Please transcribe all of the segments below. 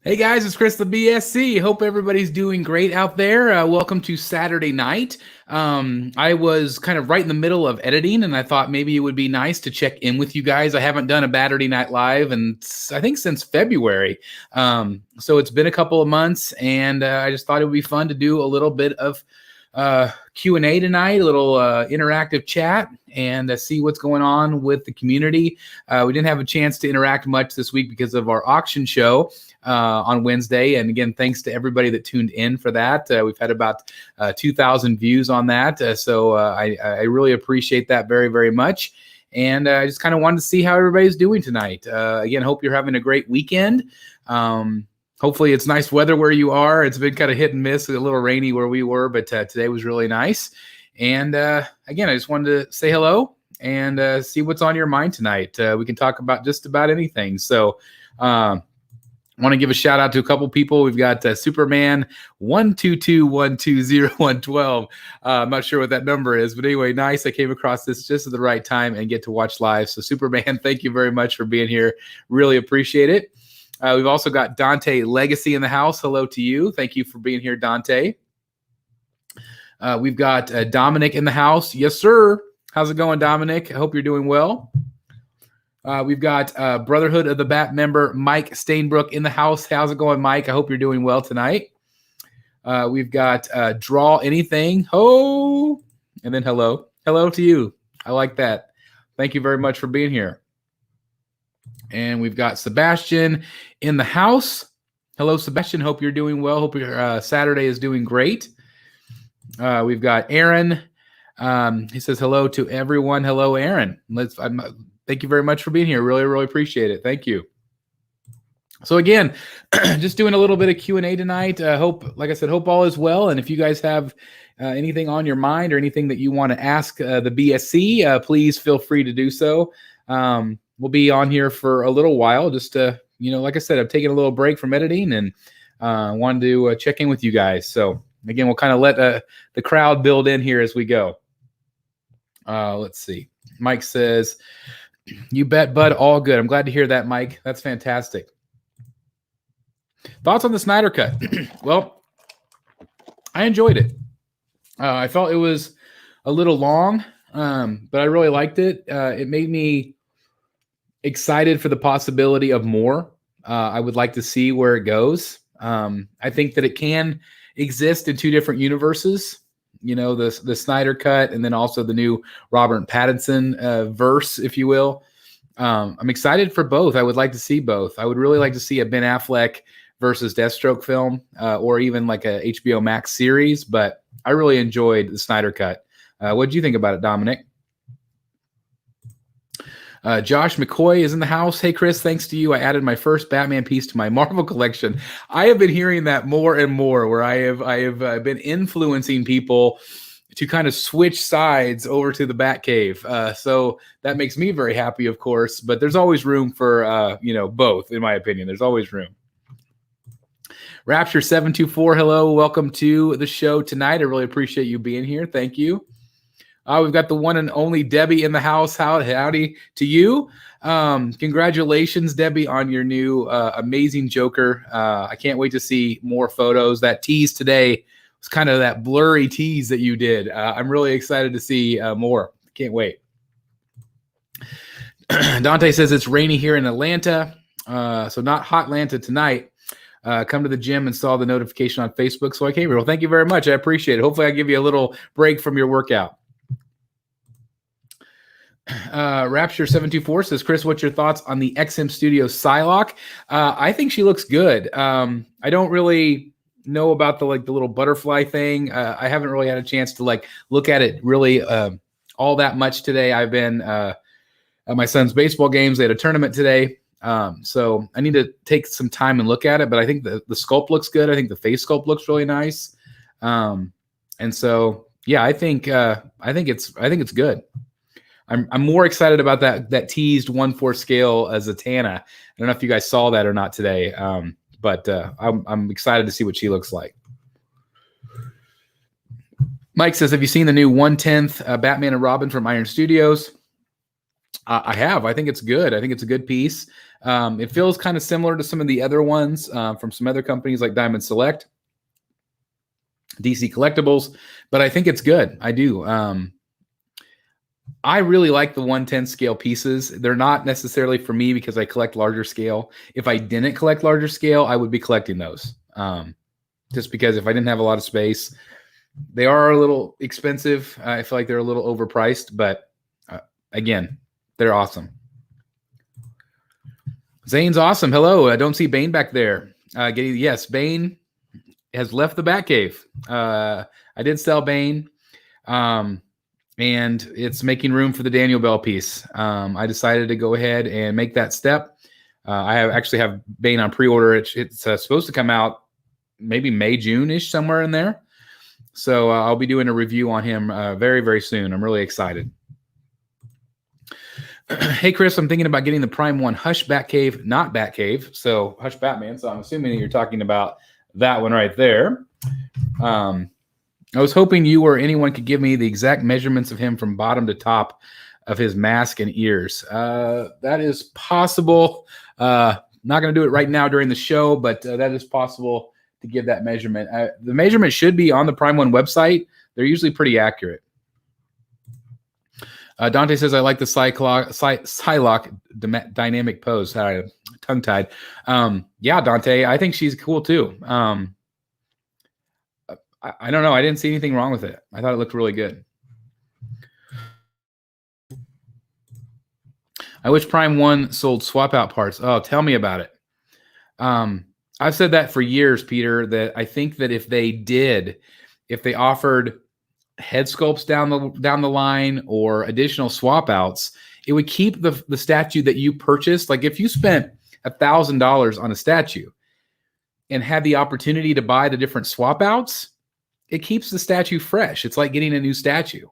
Hey guys, it's Chris the BSC. Hope everybody's doing great out there. Welcome to Saturday night. I was kind of right in the middle of editing, and I thought maybe it would be nice to check in with you guys. I haven't done a Saturday Night Live, and I think since February. So it's been a couple of months, and I just thought it would be fun to do a little bit of Q&A tonight, a little interactive chat, and see what's going on with the community. We didn't have a chance to interact much this week because of our auction show on Wednesday. And again, thanks to everybody that tuned in for that. We've had about 2,000 views on that. So I really appreciate that very, very much. And I just kind of wanted to see how everybody's doing tonight. Again, hope you're having a great weekend. Hopefully it's nice weather where you are. It's been kind of hit and miss, a little rainy where we were, but today was really nice. And again, I just wanted to say hello and see what's on your mind tonight. We can talk about just about anything. So I want to give a shout out to a couple people. We've got Superman 122120112. I'm not sure what that number is, but anyway, nice. I came across this just at the right time and get to watch live. So Superman, thank you very much for being here. Really appreciate it. We've also got Dante Legacy in the house. Hello to you. Thank you for being here, Dante. We've got Dominic in the house. Yes, sir. How's it going, Dominic? I hope you're doing well. We've got Brotherhood of the Bat member Mike Stainbrook in the house. How's it going, Mike? I hope you're doing well tonight. We've got Draw Anything. Oh, and then hello. Hello to you. I like that. Thank you very much for being here. And we've got Sebastian in the house. Hello, Sebastian. Hope you're doing well. Hope your Saturday is doing great. We've got Aaron. He says hello to everyone. Hello, Aaron. Thank you very much for being here. Really, really appreciate it. Thank you. So again, just doing a little bit of Q&A tonight. Hope, like I said, hope all is well. And if you guys have anything on your mind or anything that you want to ask the BSC, please feel free to do so. We'll be on here for a little while. Just like I said, I've taken a little break from editing and wanted to check in with you guys. So again, we'll kind of let the crowd build in here as we go. Let's see. Mike says, "You bet, bud. All good." I'm glad to hear that, Mike. That's fantastic. Thoughts on the Snyder Cut? Well, I enjoyed it. I felt it was a little long, but I really liked it. It made me excited for the possibility of more. I would like to see where it goes. I think that it can exist in two different universes. The Snyder Cut and then also the new Robert Pattinson verse, if you will. I'm excited for both. I would like to see both. I would really like to see a Ben Affleck versus Deathstroke film or even like a HBO Max series, but I really enjoyed the Snyder Cut. What did you think about it, Dominic? Josh McCoy is in the house. Hey, Chris, thanks to you, I added my first Batman piece to my Marvel collection. I have been hearing that more and more, where I have been influencing people to kind of switch sides over to the Batcave. So that makes me very happy, of course. But there's always room for both, in my opinion. There's always room. Rapture 724, hello, welcome to the show tonight. I really appreciate you being here. Thank you. We've got the one and only Debbie in the house. Howdy to you. Congratulations, Debbie, on your new amazing Joker. I can't wait to see more photos. That tease today was kind of that blurry tease that you did. I'm really excited to see more. Can't wait. Dante says it's rainy here in Atlanta, so not hot Atlanta tonight. Come to the gym and saw the notification on Facebook, so I came here. Well, thank you very much. I appreciate it. Hopefully I give you a little break from your workout. Rapture 724 says, Chris, what's your thoughts on the XM Studios Psylocke? I think she looks good. I don't really know about the little butterfly thing. I haven't really had a chance to look at it really all that much today. I've been at my son's baseball games. They had a tournament today. So I need to take some time and look at it, but I think the sculpt looks good. I think the face sculpt looks really nice. And so, yeah, I think it's good. I'm more excited about that teased 1/4 scale as Zatanna. I don't know if you guys saw that or not today, but I'm excited to see what she looks like. Mike says, have you seen the new 1/10 Batman and Robin from Iron Studios? I have. I think it's good. I think it's a good piece. It feels kind of similar to some of the other ones from some other companies like Diamond Select, DC Collectibles, but I think it's good. I do. I really like the 1/10 scale pieces. They're not necessarily for me because I collect larger scale. If I didn't collect larger scale, I would be collecting those. Just because if I didn't have a lot of space, they are a little expensive. I feel like they're a little overpriced, but again, they're awesome. Zane's awesome. Hello. I don't see Bane back there. Yes, Bane has left the Batcave. I did sell Bane. And it's making room for the Daniel Bell piece. I decided to go ahead and make that step. I actually have Bane on pre-order. It's supposed to come out maybe May, June-ish, somewhere in there. So I'll be doing a review on him very, very soon. I'm really excited. Hey, Chris, I'm thinking about getting the Prime 1 Hush Batcave, not Batcave. So Hush Batman. So I'm assuming that you're talking about that one right there. I was hoping you or anyone could give me the exact measurements of him from bottom to top of his mask and ears. That is possible. Not going to do it right now during the show, but that is possible to give that measurement. The measurement should be on the Prime 1 website. They're usually pretty accurate. Dante says, I like the Psylocke dynamic pose. Sorry, tongue-tied. Yeah, Dante, I think she's cool too. I don't know. I didn't see anything wrong with it. I thought it looked really good. I wish Prime 1 sold swap out parts. Oh, tell me about it. I've said that for years, Peter, that I think that if they offered head sculpts down the line or additional swap outs, it would keep the statue that you purchased. Like if you spent $1,000 on a statue and had the opportunity to buy the different swap outs, it keeps the statue fresh. It's like getting a new statue.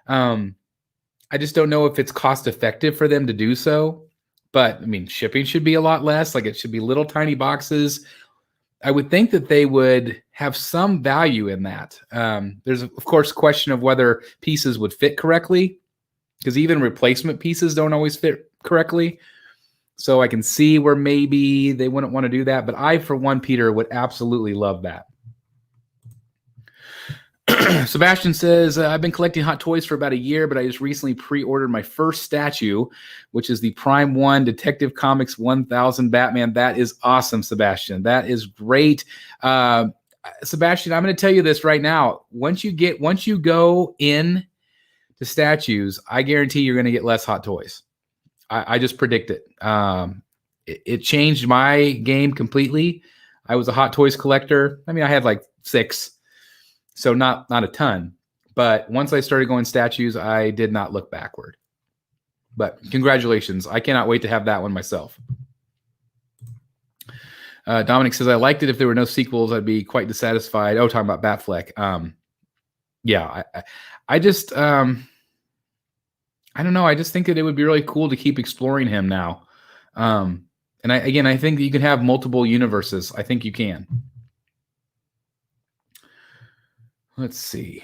I just don't know if it's cost effective for them to do so. But I mean, shipping should be a lot less. Like it should be little tiny boxes. I would think that they would have some value in that. There's of course question of whether pieces would fit correctly, because even replacement pieces don't always fit correctly. So I can see where maybe they wouldn't want to do that. But I, for one, Peter, would absolutely love that. Sebastian says, I've been collecting Hot Toys for about a year, but I just recently pre-ordered my first statue, which is the Prime 1 Detective Comics 1000 Batman. That is awesome, Sebastian. That is great. Sebastian, I'm going to tell you this right now. Once you go in to statues, I guarantee you're going to get less Hot Toys. I just predict it. It changed my game completely. I was a Hot Toys collector. I mean, I had like 6. So not a ton, but once I started going statues, I did not look backward. But congratulations. I cannot wait to have that one myself. Dominic says, I liked it. If there were no sequels, I'd be quite dissatisfied. Oh, talking about Batfleck. Yeah, I just, I don't know. I just think that it would be really cool to keep exploring him now. And I think that you can have multiple universes. I think you can. Let's see.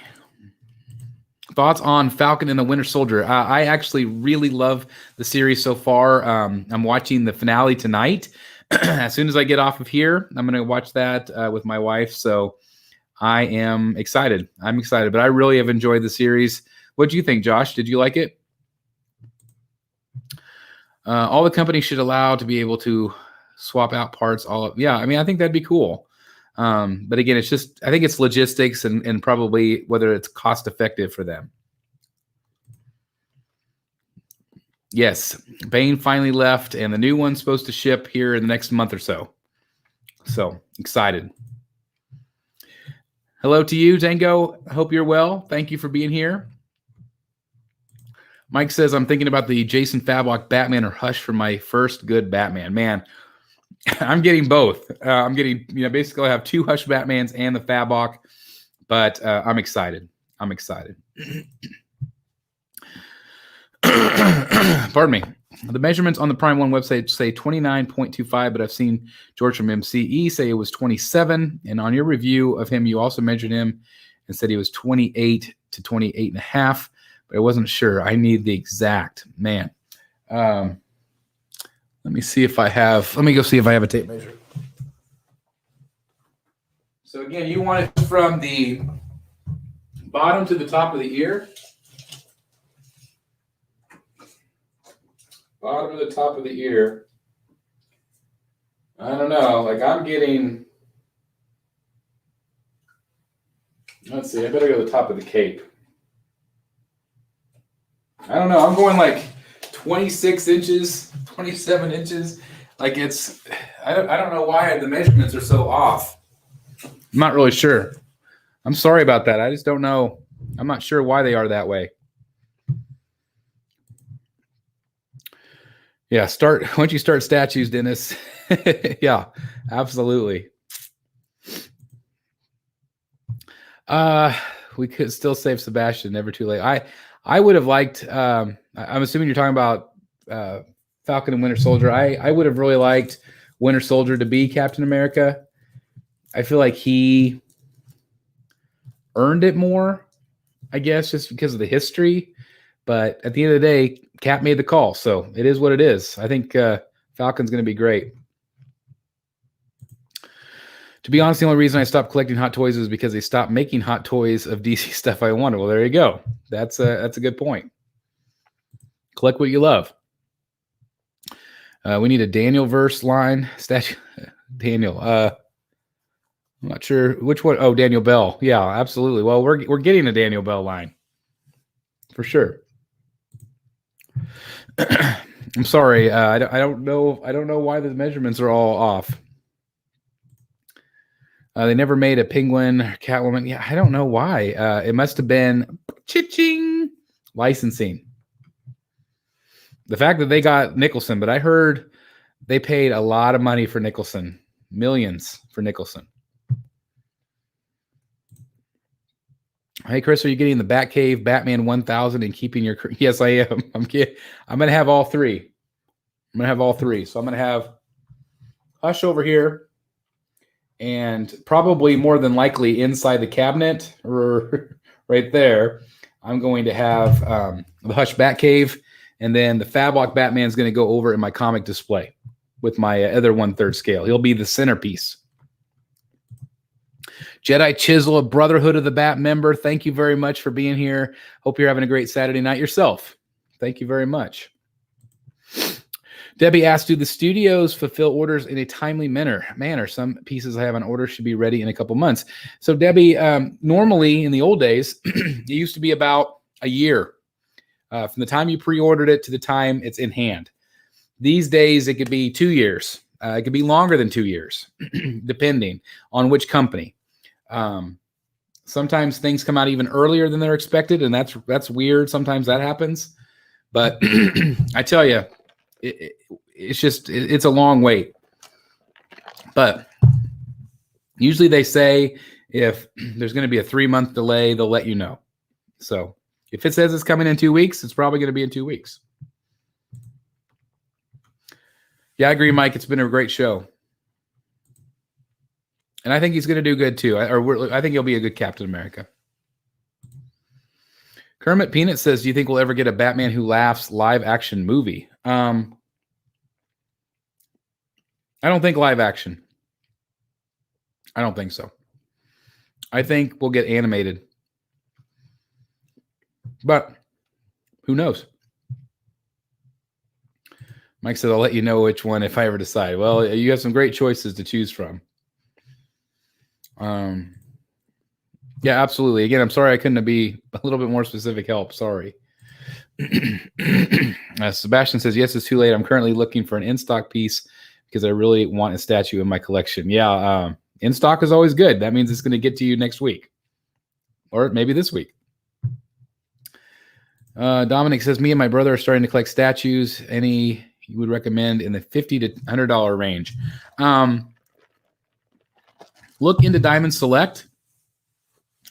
Thoughts on Falcon and the Winter Soldier? I actually really love the series so far. I'm watching the finale tonight. As soon as I get off of here, I'm going to watch that with my wife. So I am excited. I'm excited, but I really have enjoyed the series. What do you think, Josh? Did you like it? All the companies should allow to be able to swap out parts. Yeah, I mean, I think that'd be cool. But again, it's just, I think it's logistics and probably whether it's cost effective for them. Yes, Bane finally left, and the new one's supposed to ship here in the next month or so. So excited. Hello to you, Tango. I hope you're well. Thank you for being here. Mike says, I'm thinking about the Jason Fabok Batman or Hush for my first good Batman. Man, I'm getting both. I'm getting, basically I have 2 Hush Batmans and the Fabok, but I'm excited. I'm excited. Pardon me. The measurements on the Prime 1 website say 29.25, but I've seen George from MCE say it was 27. And on your review of him, you also measured him and said he was 28 to 28 and a half, but I wasn't sure. I need the exact. Man, Let me see if I have. Let me go see if I have a tape measure. So again, you want it from the bottom to the top of the ear. Bottom to the top of the ear. I don't know. Like I'm getting. Let's see. I better go to the top of the cape. I don't know. I'm going like 26 inches, 27 inches. Like it's. I don't know why the measurements are so off. I'm not really sure. I'm sorry about that. I just don't know. I'm not sure why they are that way. Yeah, once you start statues, Dennis. Yeah, absolutely. We could still save Sebastian. Never too late. I would have liked. I'm assuming you're talking about Falcon and Winter Soldier. I would have really liked Winter Soldier to be Captain America. I feel like he earned it more, I guess, just because of the history. But at the end of the day, Cap made the call, so it is what it is. I think Falcon's going to be great. To be honest, the only reason I stopped collecting Hot Toys is because they stopped making Hot Toys of DC stuff I wanted. Well, there you go. That's a good point. Collect what you love. We need a Daniel verse line statue. Daniel. I'm not sure which one. Oh, Daniel Bell. Yeah, absolutely. Well, we're getting a Daniel Bell line for sure. I'm sorry. I don't know. I don't know why the measurements are all off. They never made a Penguin or Catwoman. Yeah, I don't know why. It must have been ching licensing. The fact that they got Nicholson, but I heard they paid a lot of money for Nicholson, millions for Nicholson. Hey, Chris, are you getting the Batcave Batman 1000 and keeping your? Yes, I am. I'm going to have all three. I'm going to have all three. So I'm going to have Hush over here. And probably more than likely inside the cabinet or right there, I'm going to have the Hush Batcave, and then the Fablock Batman is going to go over in my comic display with my other 1/3 scale. He'll be the centerpiece. Jedi Chisel, a Brotherhood of the Bat member. Thank you very much for being here. Hope you're having a great Saturday night yourself. Thank you very much. Debbie asked, do the studios fulfill orders in a timely manner? Some pieces I have on order should be ready in a couple months. So, Debbie, normally in the old days, it used to be about a year from the time you pre-ordered it to the time it's in hand. These days, it could be 2 years. It could be longer than 2 years, depending on which company. Sometimes things come out even earlier than they're expected, and that's weird. Sometimes that happens. But I tell you, it's a long wait. But usually they say if there's going to be a 3-month delay, they'll let you know. So if it says it's coming in 2 weeks, it's probably going to be in 2 weeks. Yeah, I agree, Mike. It's been a great show. And I think he's going to do good too. I think he'll be a good Captain America. Kermit Peanut says, do you think we'll ever get a Batman Who Laughs live action movie? I don't think live action. I don't think so. I think we'll get animated. But who knows? Mike said, I'll let you know which one if I ever decide. Well, you have some great choices to choose from. Yeah, absolutely. Again, I'm sorry I couldn't be a little bit more specific help. Sorry. Sebastian says, yes, it's too late. I'm currently looking for an in-stock piece because I really want a statue in my collection. Yeah, in-stock is always good. That means it's going to get to you next week or maybe this week. Dominic says, me and my brother are starting to collect statues. Any you would recommend in the $50 to $100 range? Look into Diamond Select.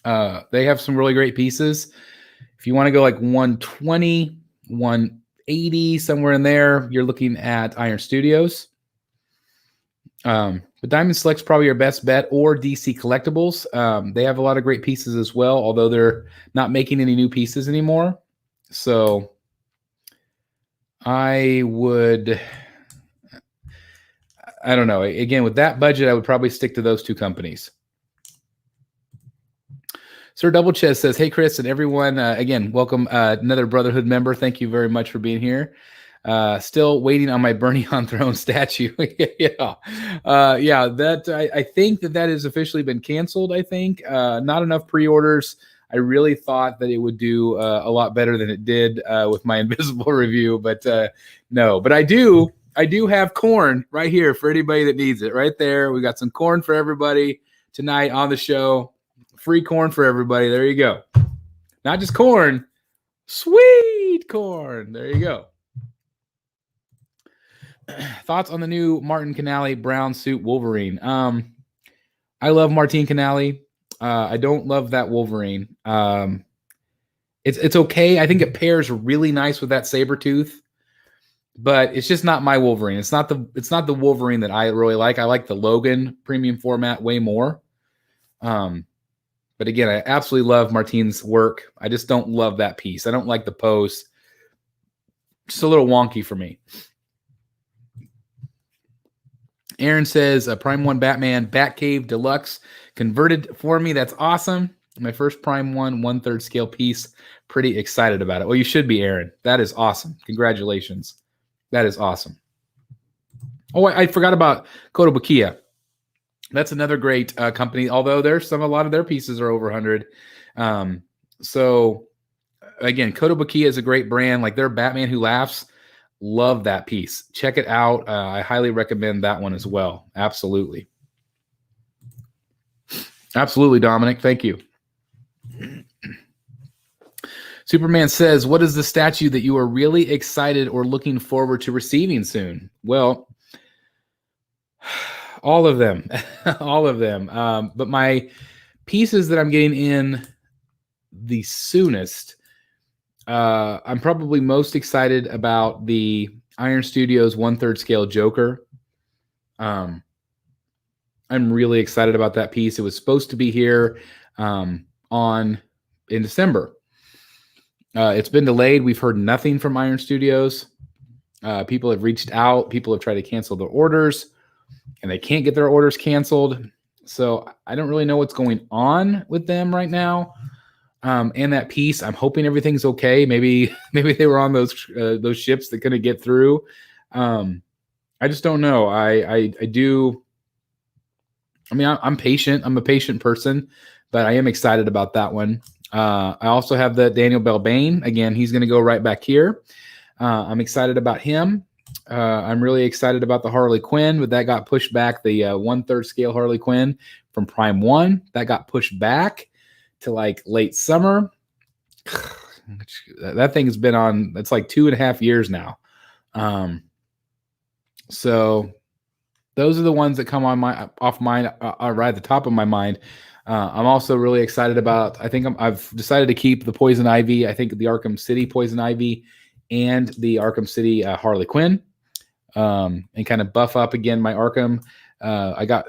They have some really great pieces. If you want to go like 120, 180, somewhere in there, you're looking at Iron Studios. But Diamond Select's probably your best bet, or DC Collectibles. They have a lot of great pieces as well, although they're not making any new pieces anymore. So I don't know. Again, with that budget, I would probably stick to those two companies. Sir Double Chest says, hey, Chris and everyone. Again, welcome another Brotherhood member. Thank you very much for being here. Still waiting on my Bernie on Throne statue. Yeah. I think that has officially been canceled, I think. Not enough pre-orders. I really thought that it would do a lot better than it did with my Invisible review, but no. But I do have corn right here for anybody that needs it. Right there. We got some corn for everybody tonight on the show. Free corn for everybody. There you go. Not just corn, sweet corn. There you go. Thoughts on the new Martin Canale brown suit Wolverine? I love Martin Canale. I don't love that Wolverine. It's okay. I think it pairs really nice with that Sabretooth, but it's just not my Wolverine. It's not the Wolverine that I really like. I like the Logan premium format way more. But again, I absolutely love Martin's work. I just don't love that piece. I don't like the pose. Just a little wonky for me. Aaron says, Prime 1 Batman Batcave Deluxe converted for me. That's awesome. My first Prime 1 1/3 scale piece. Pretty excited about it. Well, you should be, Aaron. That is awesome. Congratulations. That is awesome. Oh, I forgot about Kotobukiya. That's another great company, although a lot of their pieces are over 100. So, again, Kotobukiya is a great brand. Like their Batman Who Laughs, love that piece. Check it out. I highly recommend that one as well. Absolutely. Absolutely, Dominic. Thank you. Superman says, what is the statue that you are really excited or looking forward to receiving soon? Well, all of them. All of them. But my pieces that I'm getting in the soonest, I'm probably most excited about the Iron Studios 1/3 scale Joker. I'm really excited about that piece. It was supposed to be here in December. It's been delayed. We've heard nothing from Iron Studios. People have reached out. People have tried to cancel their orders, and they can't get their orders canceled. So I don't really know what's going on with them right now. And that piece, I'm hoping everything's okay. Maybe they were on those ships that couldn't get through. I just don't know. I'm patient. I'm a patient person, but I am excited about that one. I also have the Daniel Belbane. Again, he's going to go right back here. I'm excited about him. I'm really excited about the Harley Quinn, but that got pushed back. The 1/3 scale Harley Quinn from Prime 1, that got pushed back to like late summer. That thing has been on, it's like 2.5 years now. So those are the ones that come on right at the top of my mind. I'm also really excited about, I've decided to keep the Poison Ivy. I think the Arkham City Poison Ivy and the Arkham City Harley Quinn, and kind of buff up again my Arkham. I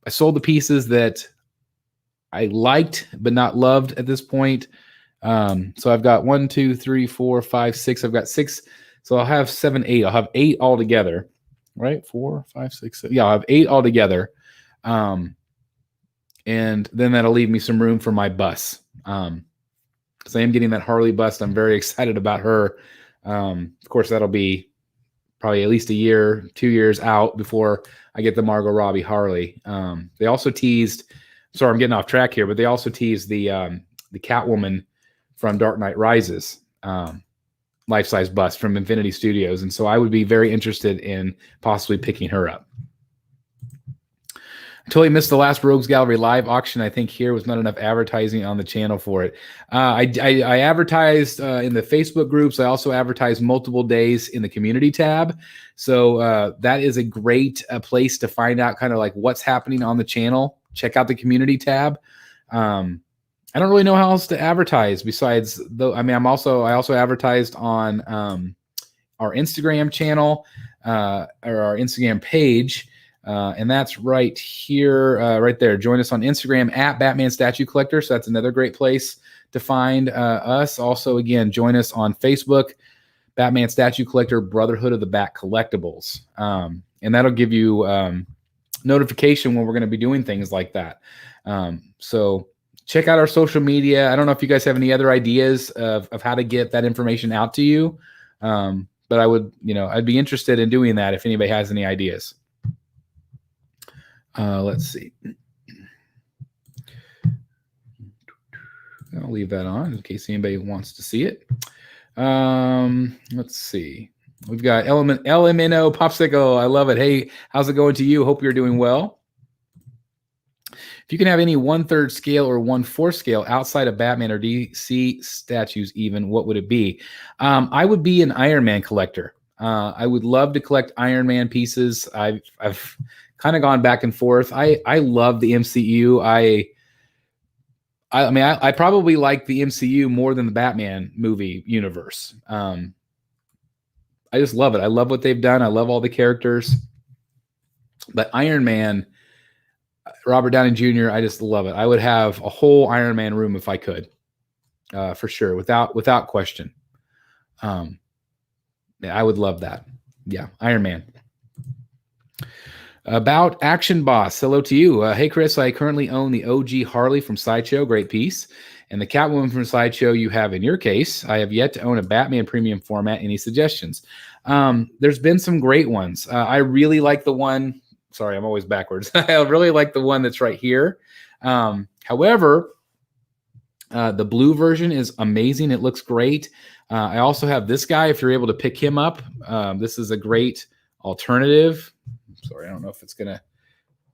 sold the pieces that I liked but not loved at this point. So I've got 1, 2, 3, 4, 5, 6. I've got 6. So I'll have 7, 8. I'll have 8 altogether, right? 4, 5, 6, 7. Yeah, I'll have 8 altogether. And then that'll leave me some room for my bus. Because I am getting that Harley bust. I'm very excited about her. Of course, that'll be probably at least a year, 2 years out before I get the Margot Robbie Harley. They also teased, sorry, I'm getting off track here, but they also teased the Catwoman from Dark Knight Rises life-size bust from Infinity Studios. And so I would be very interested in possibly picking her up. I totally missed the last Rogues Gallery live auction. I think here was not enough advertising on the channel for it. I advertised in the Facebook groups. I also advertised multiple days in the community tab. So that is a great place to find out kind of like what's happening on the channel. Check out the community tab. I don't really know how else to advertise besides though. I mean, I also advertised on our Instagram channel or our Instagram page. And that's right here, right there. Join us on Instagram at Batman Statue Collector. So that's another great place to find us. Also, again, join us on Facebook, Batman Statue Collector Brotherhood of the Bat Collectibles. And that'll give you notification when we're going to be doing things like that. So check out our social media. I don't know if you guys have any other ideas of how to get that information out to you. But I would, I'd be interested in doing that if anybody has any ideas. Let's see. I'll leave that on in case anybody wants to see it. Let's see. We've got LMNO Popsicle. I love it. Hey, how's it going to you? Hope you're doing well. If you can have any 1/3 scale or 1/4 scale outside of Batman or DC statues even, what would it be? I would be an Iron Man collector. I would love to collect Iron Man pieces. I've kind of gone back and forth. I love the MCU. I mean, I probably like the MCU more than the Batman movie universe. I just love it. I love what they've done. I love all the characters. But Iron Man, Robert Downey Jr., I just love it. I would have a whole Iron Man room if I could, for sure, without question. Yeah, I would love that. Yeah, Iron Man. About Action Boss. Hello to you. Hey, Chris, I currently own the OG Harley from Sideshow. Great piece. And the Catwoman from Sideshow you have in your case. I have yet to own a Batman premium format. Any suggestions? There's been some great ones. I really like the one. Sorry, I'm always backwards. I really like the one that's right here. However, the blue version is amazing. It looks great. I also have this guy. If you're able to pick him up, this is a great alternative. Sorry, I don't know if it's going to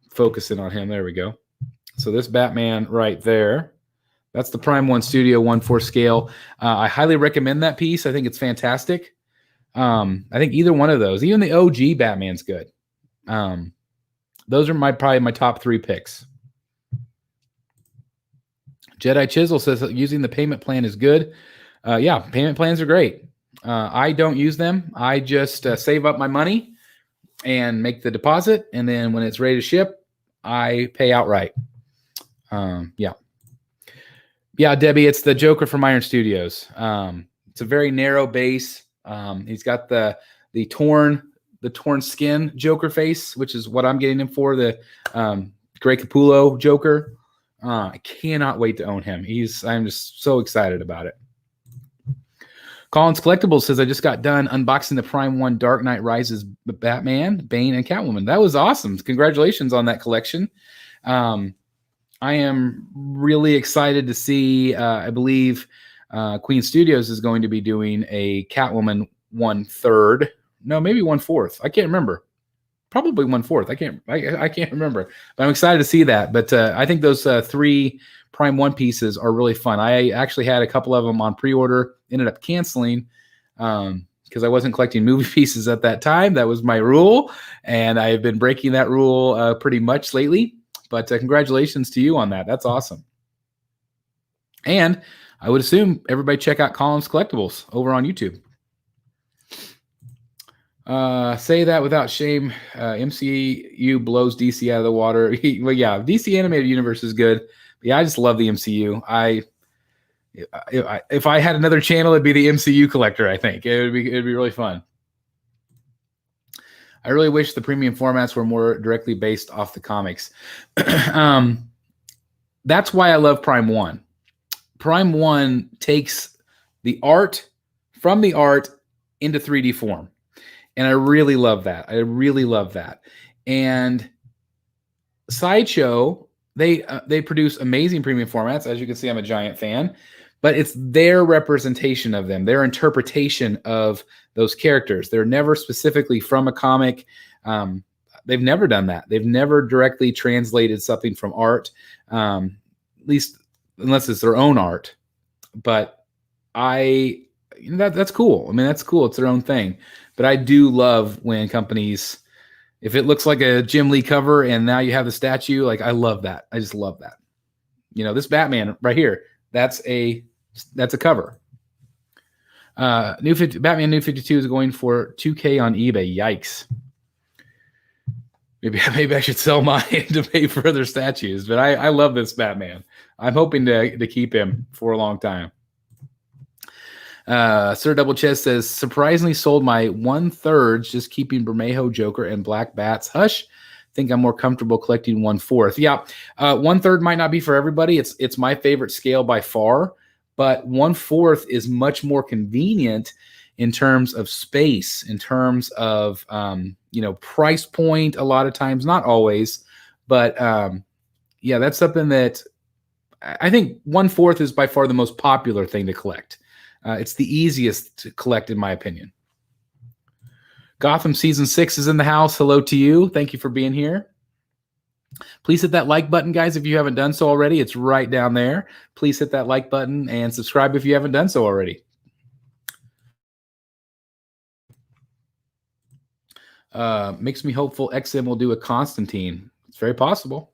focus in on him. There we go. So this Batman right there, that's the Prime 1 Studio 1/4 scale. I highly recommend that piece. I think it's fantastic. I think either one of those, even the OG Batman's good. Those are probably my top 3 picks. Jedi Chisel says that using the payment plan is good. Yeah, payment plans are great. I don't use them. I just save up my money and make the deposit, and then when it's ready to ship, I pay outright. Yeah, Debbie, it's the Joker from Iron Studios. It's a very narrow base. He's got the torn skin Joker face, which is what I'm getting him for, the Grey Capullo Joker. I cannot wait to own him. I'm just so excited about it. Collins Collectibles says, I just got done unboxing the Prime 1 Dark Knight Rises Batman, Bane, and Catwoman. That was awesome. Congratulations on that collection. I am really excited to see, I believe Queen Studios is going to be doing a Catwoman 1/3. No, maybe 1/4. I can't remember. Probably 1/4. I can't remember. But I'm excited to see that. But I think those 3 Prime 1 pieces are really fun. I actually had a couple of them on pre-order, ended up canceling because I wasn't collecting movie pieces at that time. That was my rule, and I have been breaking that rule pretty much lately. But congratulations to you on that. That's awesome. And I would assume everybody check out Collins Collectibles over on YouTube. Say that without shame. MCU blows DC out of the water. Well, yeah, DC Animated Universe is good. Yeah, I just love the MCU. If I had another channel, it'd be the MCU collector. I think it'd be really fun. I really wish the premium formats were more directly based off the comics. That's why I love Prime 1. Prime 1 takes the art from the art into 3D form. And I really love that. And Sideshow, they produce amazing premium formats. As you can see, I'm a giant fan. But it's their representation of them, their interpretation of those characters. They're never specifically from a comic. They've never done that. They've never directly translated something from art, at least unless it's their own art. But that's cool. I mean, that's cool. It's their own thing. But I do love when companies, if it looks like a Jim Lee cover and now you have the statue, like I love that. I just love that. This Batman right here, that's a cover. Batman New 52 is going for $2K on eBay. Yikes. Maybe I should sell mine to pay for other statues. But I love this Batman. I'm hoping to keep him for a long time. Sir Double Chest says, surprisingly sold my 1/3, just keeping Bermejo, Joker, and Black Bats. Hush. Think I'm more comfortable collecting 1/4. Yeah, 1/3 might not be for everybody. It's my favorite scale by far, but 1/4 is much more convenient in terms of space, in terms of price point. A lot of times, not always, but yeah, that's something that I think 1/4 is by far the most popular thing to collect. It's the easiest to collect, in my opinion. Gotham Season 6 is in the house. Hello to you. Thank you for being here. Please hit that like button, guys, if you haven't done so already. It's right down there. Please hit that like button and subscribe if you haven't done so already. Makes me hopeful XM will do a Constantine. It's very possible.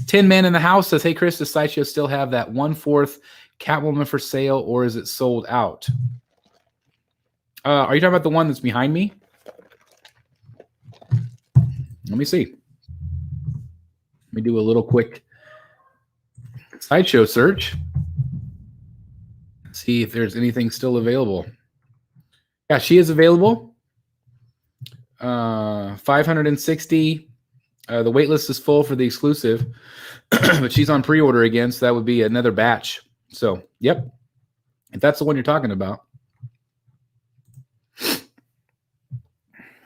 Tin Man in the house says, hey, Chris, does Sideshow still have that 1/4 Catwoman for sale, or is it sold out? Are you talking about the one that's behind me? Let me see. Let me do a little quick Sideshow search. See if there's anything still available. Yeah, she is available. 560. The wait list is full for the exclusive, but she's on pre-order again, so that would be another batch. So, yep. If that's the one you're talking about.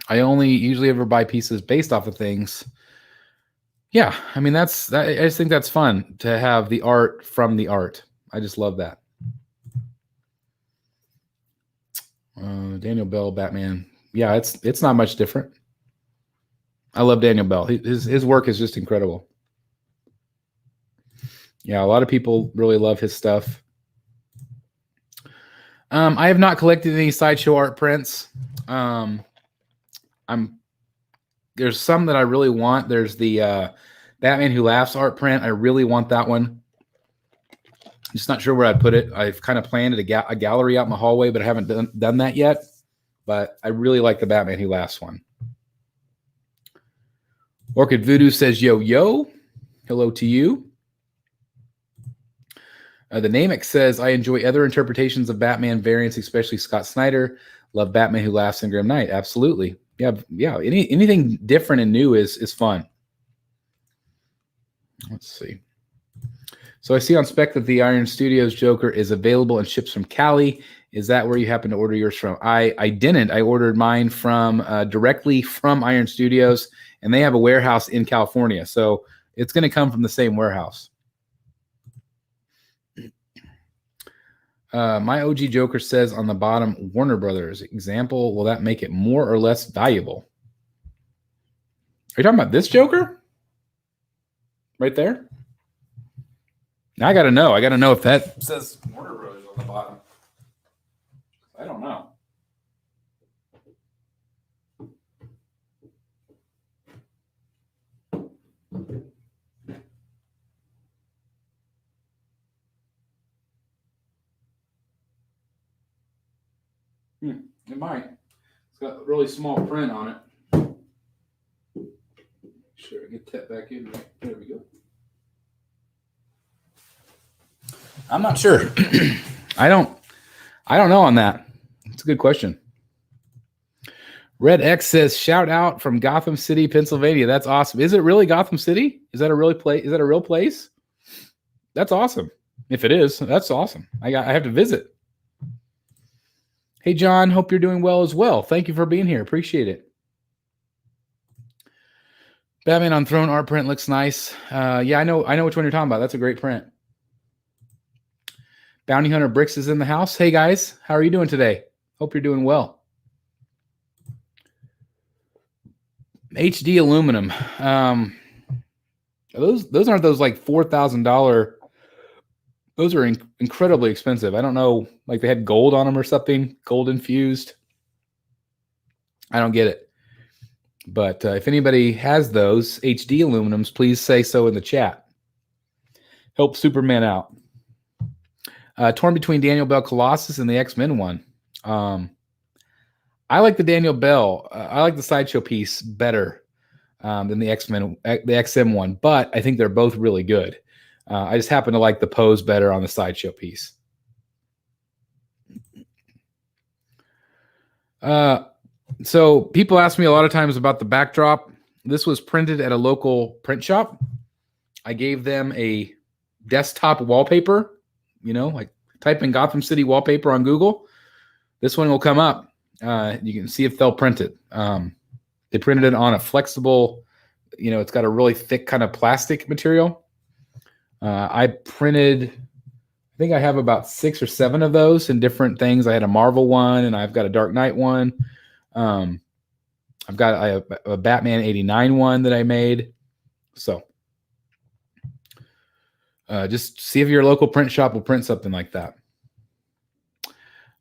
I only usually ever buy pieces based off of things. Yeah, I mean, I just think that's fun to have the art from the art. I just love that. Daniel Bell, Batman. Yeah, it's not much different. I love Daniel Bell. His work is just incredible. Yeah, a lot of people really love his stuff. I have not collected any Sideshow art prints. There's some that I really want. There's the Batman Who Laughs art print. I really want that one. I'm just not sure where I'd put it. I've kind of planned a gallery out in the hallway, but I haven't done that yet. But I really like the Batman Who Laughs one. Orchid Voodoo says, yo, yo. Hello to you. The Namex says, I enjoy other interpretations of Batman variants, especially Scott Snyder. Love Batman Who Laughs and Grim Knight. Absolutely. Yeah. Anything different and new is fun. Let's see. So I see on spec that the Iron Studios Joker is available and ships from Cali. Is that where you happen to order yours from? I didn't. I ordered mine from directly from Iron Studios, and they have a warehouse in California. So it's going to come from the same warehouse. My OG Joker says on the bottom, Warner Brothers. Example, will that make it more or less valuable? Are you talking about this Joker? Right there? Now I got to know. I got to know if that says Warner Brothers on the bottom. I don't know. It might. It's got a really small print on it. Sure, get that back in. There we go. I'm not sure. I don't know on that. It's a good question. Red X says, shout out from Gotham City, Pennsylvania. That's awesome. Is it really Gotham City? Is that a real place? Is that a real place? That's awesome. If it is, that's awesome. I have to visit. Hey, John, hope you're doing well as well. Thank you for being here. Appreciate it. Batman on Throne art print looks nice. Yeah, I know which one you're talking about. That's a great print. Bounty Hunter Bricks is in the house. Hey, guys. How are you doing today? Hope you're doing well. HD aluminum. Those aren't those like $4,000. Those are incredibly expensive. I don't know, like they had gold on them or something, gold infused. I don't get it. But if anybody has those HD aluminums, please say so in the chat. Help Superman out. Torn between Daniel Bell Colossus and the X-Men one. I like the Daniel Bell. I like the Sideshow piece better than the X-Men, the XM one, but I think they're both really good. I just happen to like the pose better on the Sideshow piece. So people ask me a lot of times about the backdrop. This was printed at a local print shop. I gave them a desktop wallpaper, like type in Gotham City wallpaper on Google. This one will come up. You can see if they'll print it. They printed it on a flexible, it's got a really thick kind of plastic material. I think I have about 6 or 7 of those in different things. I had a Marvel one, and I've got a Dark Knight one. I've got a Batman 89 one that I made. So just see if your local print shop will print something like that.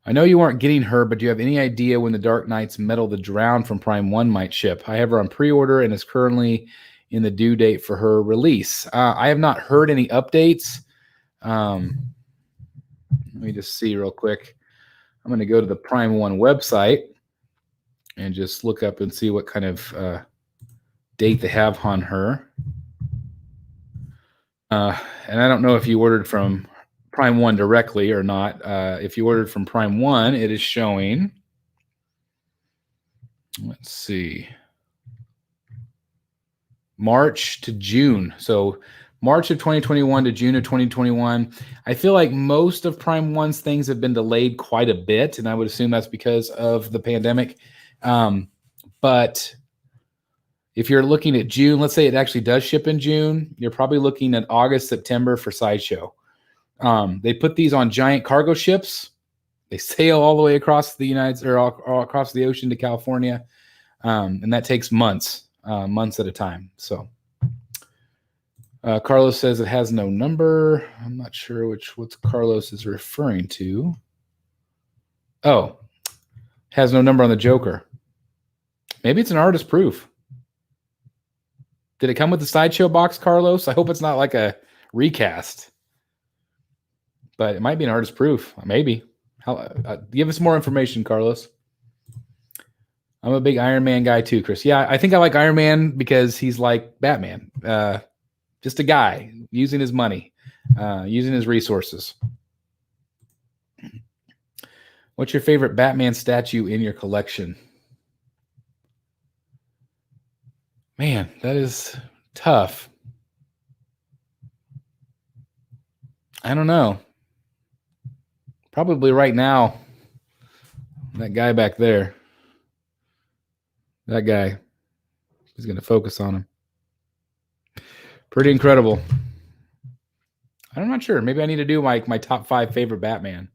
I know you aren't getting her, but do you have any idea when the Dark Knight's Metal the Drown from Prime 1 might ship? I have her on pre-order and is currently in the due date for her release. I have not heard any updates. Let me just see real quick. I'm going to go to the Prime 1 website and just look up and see what kind of date they have on her. And I don't know if you ordered from Prime 1 directly or not. If you ordered from Prime 1, it is showing, let's see, March to June. So March of 2021 to June of 2021. I feel like most of Prime 1's things have been delayed quite a bit, and I would assume that's because of the pandemic. But if you're looking at June, let's say it actually does ship in June, you're probably looking at August, September for Sideshow. They put these on giant cargo ships. They sail all the way across the all across the ocean to California, and that takes months at a time. So Carlos says it has no number. I'm not sure what Carlos is referring to. Oh, has no number on the Joker. Maybe it's an artist proof. Did it come with the Sideshow box, Carlos? I hope it's not like a recast. But it might be an artist proof. Maybe. Give us more information, Carlos. I'm a big Iron Man guy too, Chris. Yeah, I think I like Iron Man because he's like Batman. Just a guy using his money, using his resources. What's your favorite Batman statue in your collection? Man, that is tough. I don't know. Probably right now, that guy back there. That guy. He's going to focus on him. Pretty incredible. I'm not sure. Maybe I need to do my top 5 favorite Batman.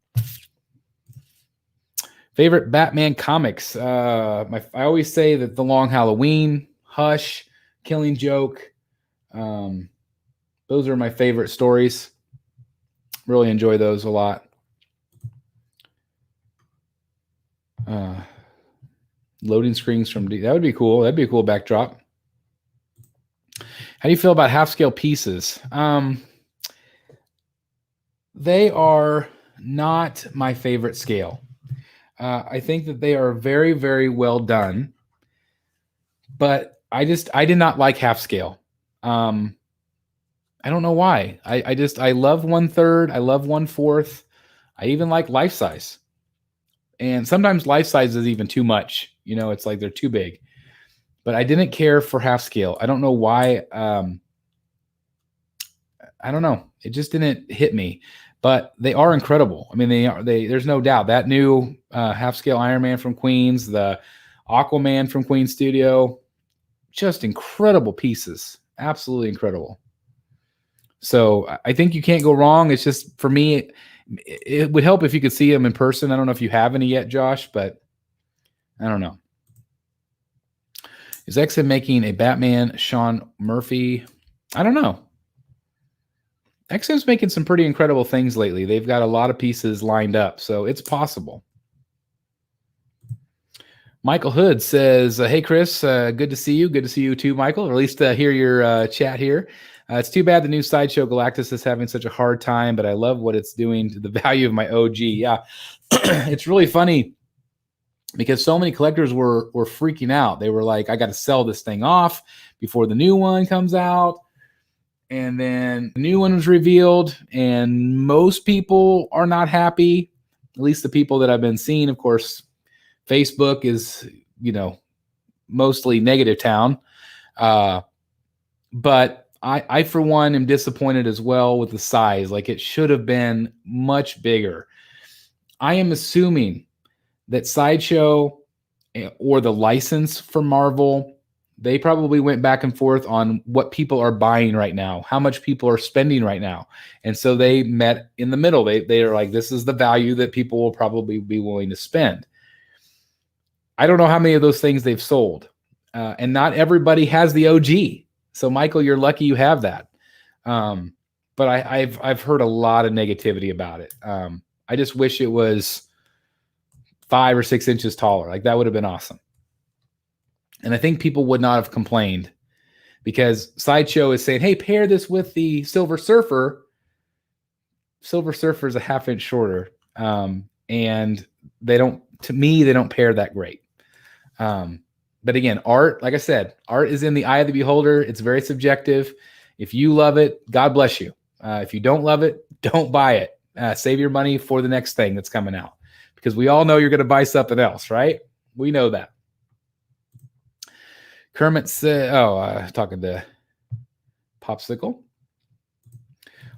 Favorite Batman comics. I always say that The Long Halloween, Hush, Killing Joke. Those are my favorite stories. Really enjoy those a lot. Loading screens from that would be cool. That'd be a cool backdrop. How do you feel about half-scale pieces? They are not my favorite scale. I think that they are very, very well done, but I did not like half scale. I don't know why. I love 1/3. I love 1/4. I even like life size. And sometimes life size is even too much. It's like they're too big. But I didn't care for half scale. I don't know why. I don't know. It just didn't hit me. But they are incredible. I mean, there's no doubt. That new half scale Iron Man from Queens, the Aquaman from Queens Studio, just incredible pieces. Absolutely incredible. So I think you can't go wrong. It's just, for me, it would help if you could see them in person. I don't know if you have any yet, Josh, but I don't know. Is XM making a Batman Sean Murphy? I don't know. XM's making some pretty incredible things lately. They've got a lot of pieces lined up, so it's possible. Michael Hood says, hey, Chris, good to see you. Good to see you too, Michael, or at least hear your chat here. It's too bad the new Sideshow Galactus is having such a hard time, but I love what it's doing to the value of my OG. Yeah, it's really funny because so many collectors were freaking out. They were like, I got to sell this thing off before the new one comes out. And then the new one was revealed, and most people are not happy, at least the people that I've been seeing. Of course, Facebook is, mostly negative town. But I, for one, am disappointed as well with the size. Like, it should have been much bigger. I am assuming that Sideshow or the license for Marvel, they probably went back and forth on what people are buying right now, how much people are spending right now. And so they met in the middle. They are like, this is the value that people will probably be willing to spend. I don't know how many of those things they've sold. And not everybody has the OG. So, Michael, you're lucky you have that. But I've heard a lot of negativity about it. I just wish it was 5 or 6 inches taller. Like, that would have been awesome. And I think people would not have complained, because Sideshow is saying, hey, pair this with the Silver Surfer. Silver Surfer is a 1/2 inch shorter. And they don't pair that great. But again, art, like I said, art is in the eye of the beholder. It's very subjective. If you love it, God bless you. If you don't love it, don't buy it. Save your money for the next thing that's coming out, because we all know you're going to buy something else, right? We know that. Kermit said, talking to Popsicle.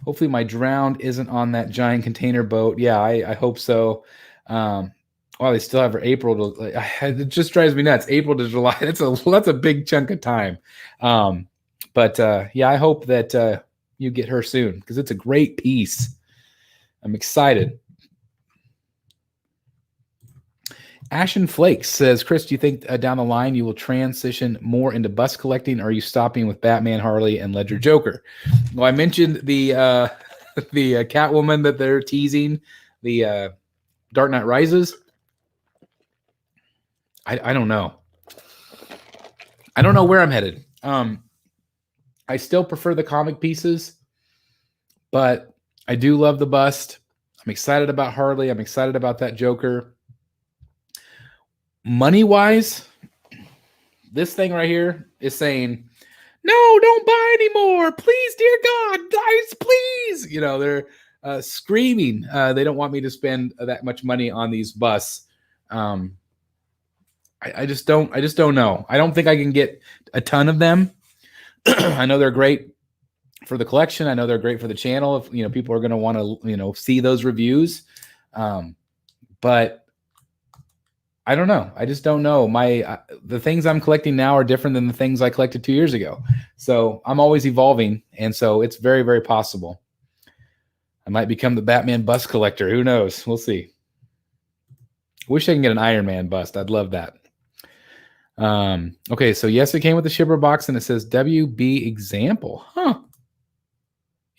Hopefully my drowned isn't on that giant container boat. Yeah, I hope so. They still have April to. It just drives me nuts. April to July. That's a big chunk of time. But I hope that you get her soon, because it's a great piece. I'm excited. Ashen Flakes says, Chris, do you think down the line you will transition more into bust collecting, or are you stopping with Batman, Harley, and Ledger Joker? Well, I mentioned the Catwoman that they're teasing, the Dark Knight Rises. I don't know. I don't know where I'm headed. I still prefer the comic pieces, but I do love the bust. I'm excited about Harley. I'm excited about that Joker. Money-wise, this thing right here is saying, no, don't buy anymore. Please, dear God, guys, please. They're screaming. They don't want me to spend that much money on these busts. I just don't know. I don't think I can get a ton of them. I know they're great for the collection. I know they're great for the channel. If people are going to want to see those reviews, but I don't know. I just don't know. The things I'm collecting now are different than the things I collected 2 years ago. So I'm always evolving, and so it's very, very possible I might become the Batman bust collector. Who knows? We'll see. Wish I can get an Iron Man bust. I'd love that. Okay, so yes, it came with the shipper box, and it says WB example. Huh.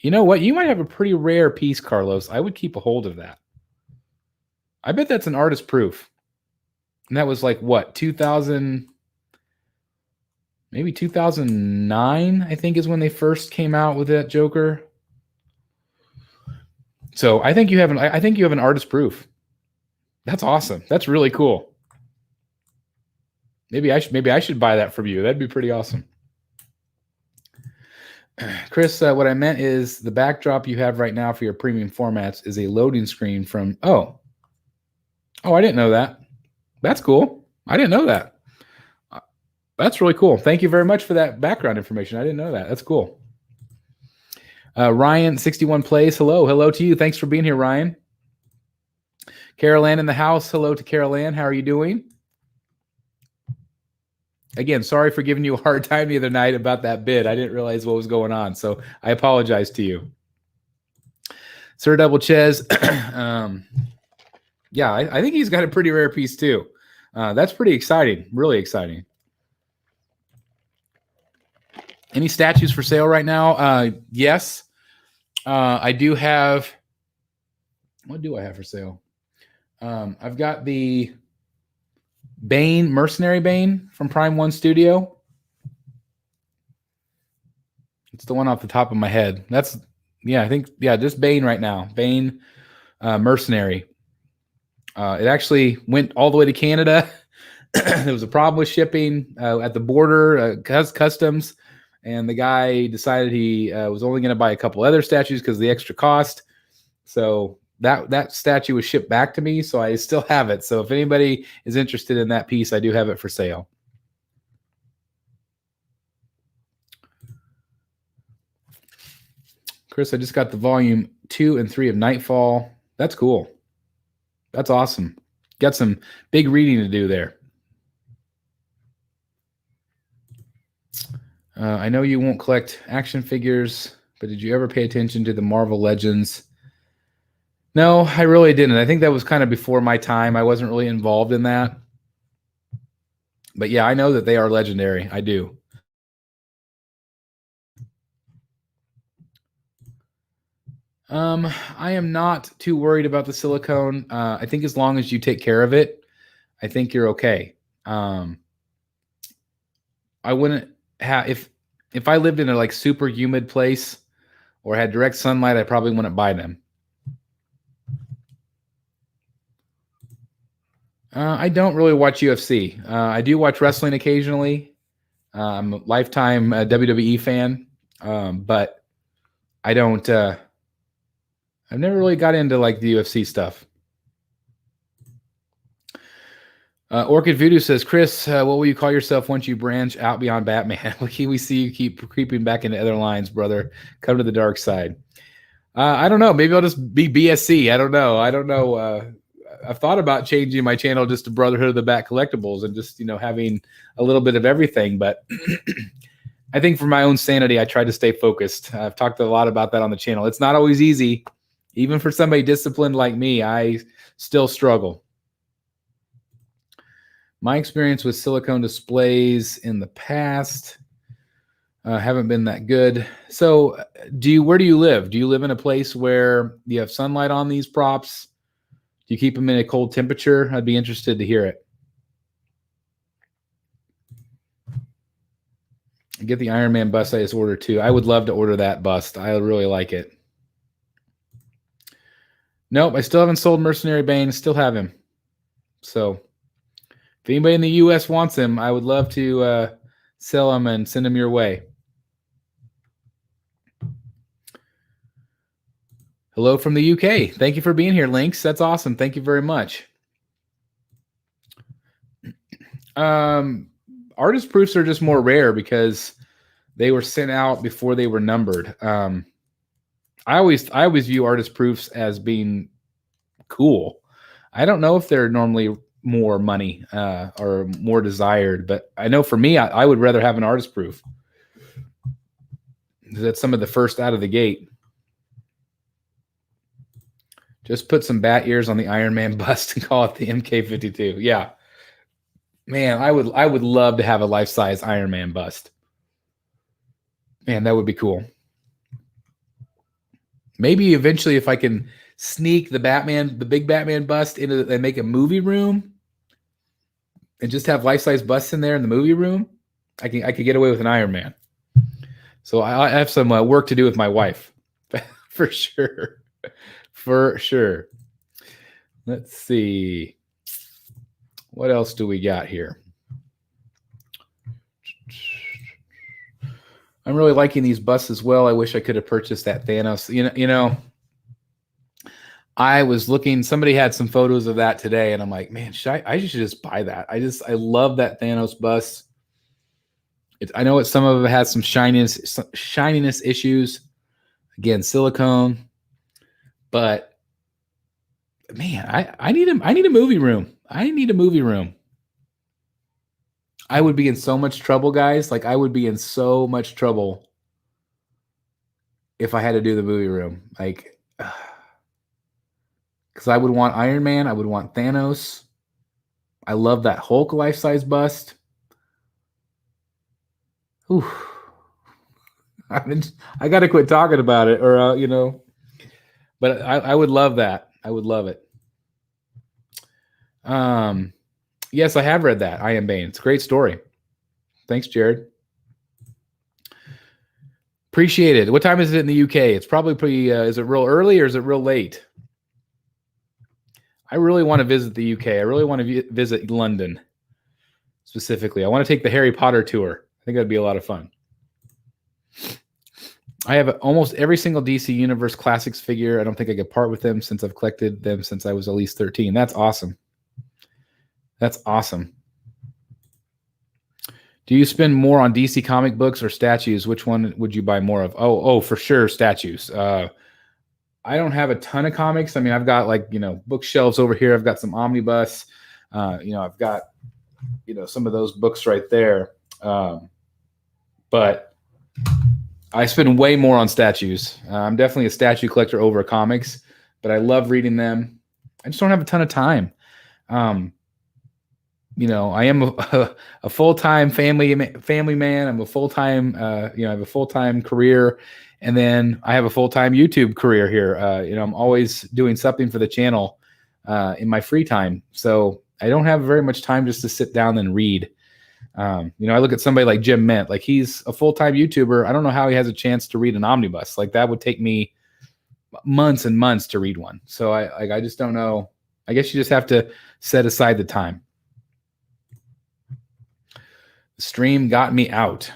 You know what? You might have a pretty rare piece, Carlos. I would keep a hold of that. I bet that's an artist proof. And that was like, what, 2000, maybe 2009, I think, is when they first came out with that Joker. So I think you have an artist proof. That's awesome. That's really cool. Maybe I should buy that from you. That'd be pretty awesome. Chris, what I meant is the backdrop you have right now for your premium formats is a loading screen from. Oh, I didn't know that. That's cool. I didn't know that. That's really cool. Thank you very much for that background information. I didn't know that. That's cool. Ryan 61 plays. Hello to you. Thanks for being here, Ryan. Carol Ann in the house. Hello to Carol Ann. How are you doing? Again, sorry for giving you a hard time the other night about that bid. I didn't realize what was going on, so I apologize to you. Sir Double Ches. Yeah, I think he's got a pretty rare piece too. That's pretty exciting. Really exciting. Any statues for sale right now? Yes. I do have. What do I have for sale? I've got the Bane, Mercenary Bane from Prime One Studio. It's the one off the top of my head. Just Bane right now. Bane, Mercenary. It actually went all the way to Canada. There was a problem with shipping at the border, customs, and the guy decided he was only going to buy a couple other statues because of the extra cost. So that statue was shipped back to me, so I still have it. So if anybody is interested in that piece, I do have it for sale. Chris, I just got the volume 2 and 3 of Nightfall. That's cool. That's awesome. Got some big reading to do there. I know you won't collect action figures, but did you ever pay attention to the Marvel Legends? No, I really didn't. I think that was kind of before my time. I wasn't really involved in that. But yeah, I know that they are legendary. I do. I am not too worried about the silicone. I think as long as you take care of it, I think you're okay. I wouldn't have if I lived in a like super humid place or had direct sunlight, I probably wouldn't buy them. I don't really watch UFC. I do watch wrestling occasionally. I'm a lifetime WWE fan, but I don't. I've never really got into like the UFC stuff. Orchid Voodoo says, Chris, what will you call yourself once you branch out beyond Batman? We see you keep creeping back into other lines, brother. Come to the dark side. I don't know. Maybe I'll just be BSC. I don't know. I've thought about changing my channel just to Brotherhood of the Bat Collectibles and just, having a little bit of everything. But I think for my own sanity, I try to stay focused. I've talked a lot about that on the channel. It's not always easy. Even for somebody disciplined like me, I still struggle. My experience with silicone displays in the past haven't been that good. So where do you live? Do you live in a place where you have sunlight on these props? Do you keep them in a cold temperature? I'd be interested to hear it. Get the Iron Man bust I just ordered too. I would love to order that bust. I really like it. Nope, I still haven't sold Mercenary Bane. Still have him. So if anybody in the U.S. wants him, I would love to sell him and send him your way. Hello from the UK. Thank you for being here, Lynx. That's awesome. Thank you very much. Artist proofs are just more rare because they were sent out before they were numbered. I always view artist proofs as being cool. I don't know if they're normally more money or more desired, but I know for me, I would rather have an artist proof. That's some of the first out of the gate. Just put some bat ears on the Iron Man bust and call it the MK52. Yeah. Man, I would love to have a life-size Iron Man bust. Man, that would be cool. Maybe eventually if I can sneak the big Batman bust into and make a movie room and just have life-size busts in there in the movie room, I could get away with an Iron Man. So I have some work to do with my wife. For sure. For sure. Let's see. What else do we got here? I'm really liking these busts as well. I wish I could have purchased that Thanos. You know, I was looking, somebody had some photos of that today, and I'm like, man, I should just buy that. I love that Thanos bust. I know some of it has some shininess issues. Again, silicone. But man, I need a movie room. I need a movie room. I would be in so much trouble, guys. Like I would be in so much trouble if I had to do the movie room. Like, because I would want Iron Man. I would want Thanos. I love that Hulk life-size bust. Ooh. I got to quit talking about it, or but I would love that. I would love it. Yes, I have read that. I Am Bane. It's a great story. Thanks, Jared. Appreciate it. What time is it in the UK? It's probably pretty. Is it real early or is it real late? I really want to visit the UK. I really want to visit London specifically. I want to take the Harry Potter tour. I think that'd be a lot of fun. I have almost every single DC Universe Classics figure. I don't think I could part with them since I've collected them since I was at least 13. That's awesome. That's awesome. Do you spend more on DC comic books or statues? Which one would you buy more of? Oh, for sure, statues. I don't have a ton of comics. I mean, I've got like, bookshelves over here. I've got some omnibus. I've got, some of those books right there. But I spend way more on statues. I'm definitely a statue collector over comics, but I love reading them. I just don't have a ton of time. I am a full-time family man. I'm a full-time, I have a full-time career, and then I have a full-time YouTube career here. I'm always doing something for the channel in my free time. So I don't have very much time just to sit down and read. I look at somebody like Jim Mint, like he's a full-time YouTuber. I don't know how he has a chance to read an omnibus. Like that would take me months and months to read one. So I just don't know. I guess you just have to set aside the time. The stream got me out.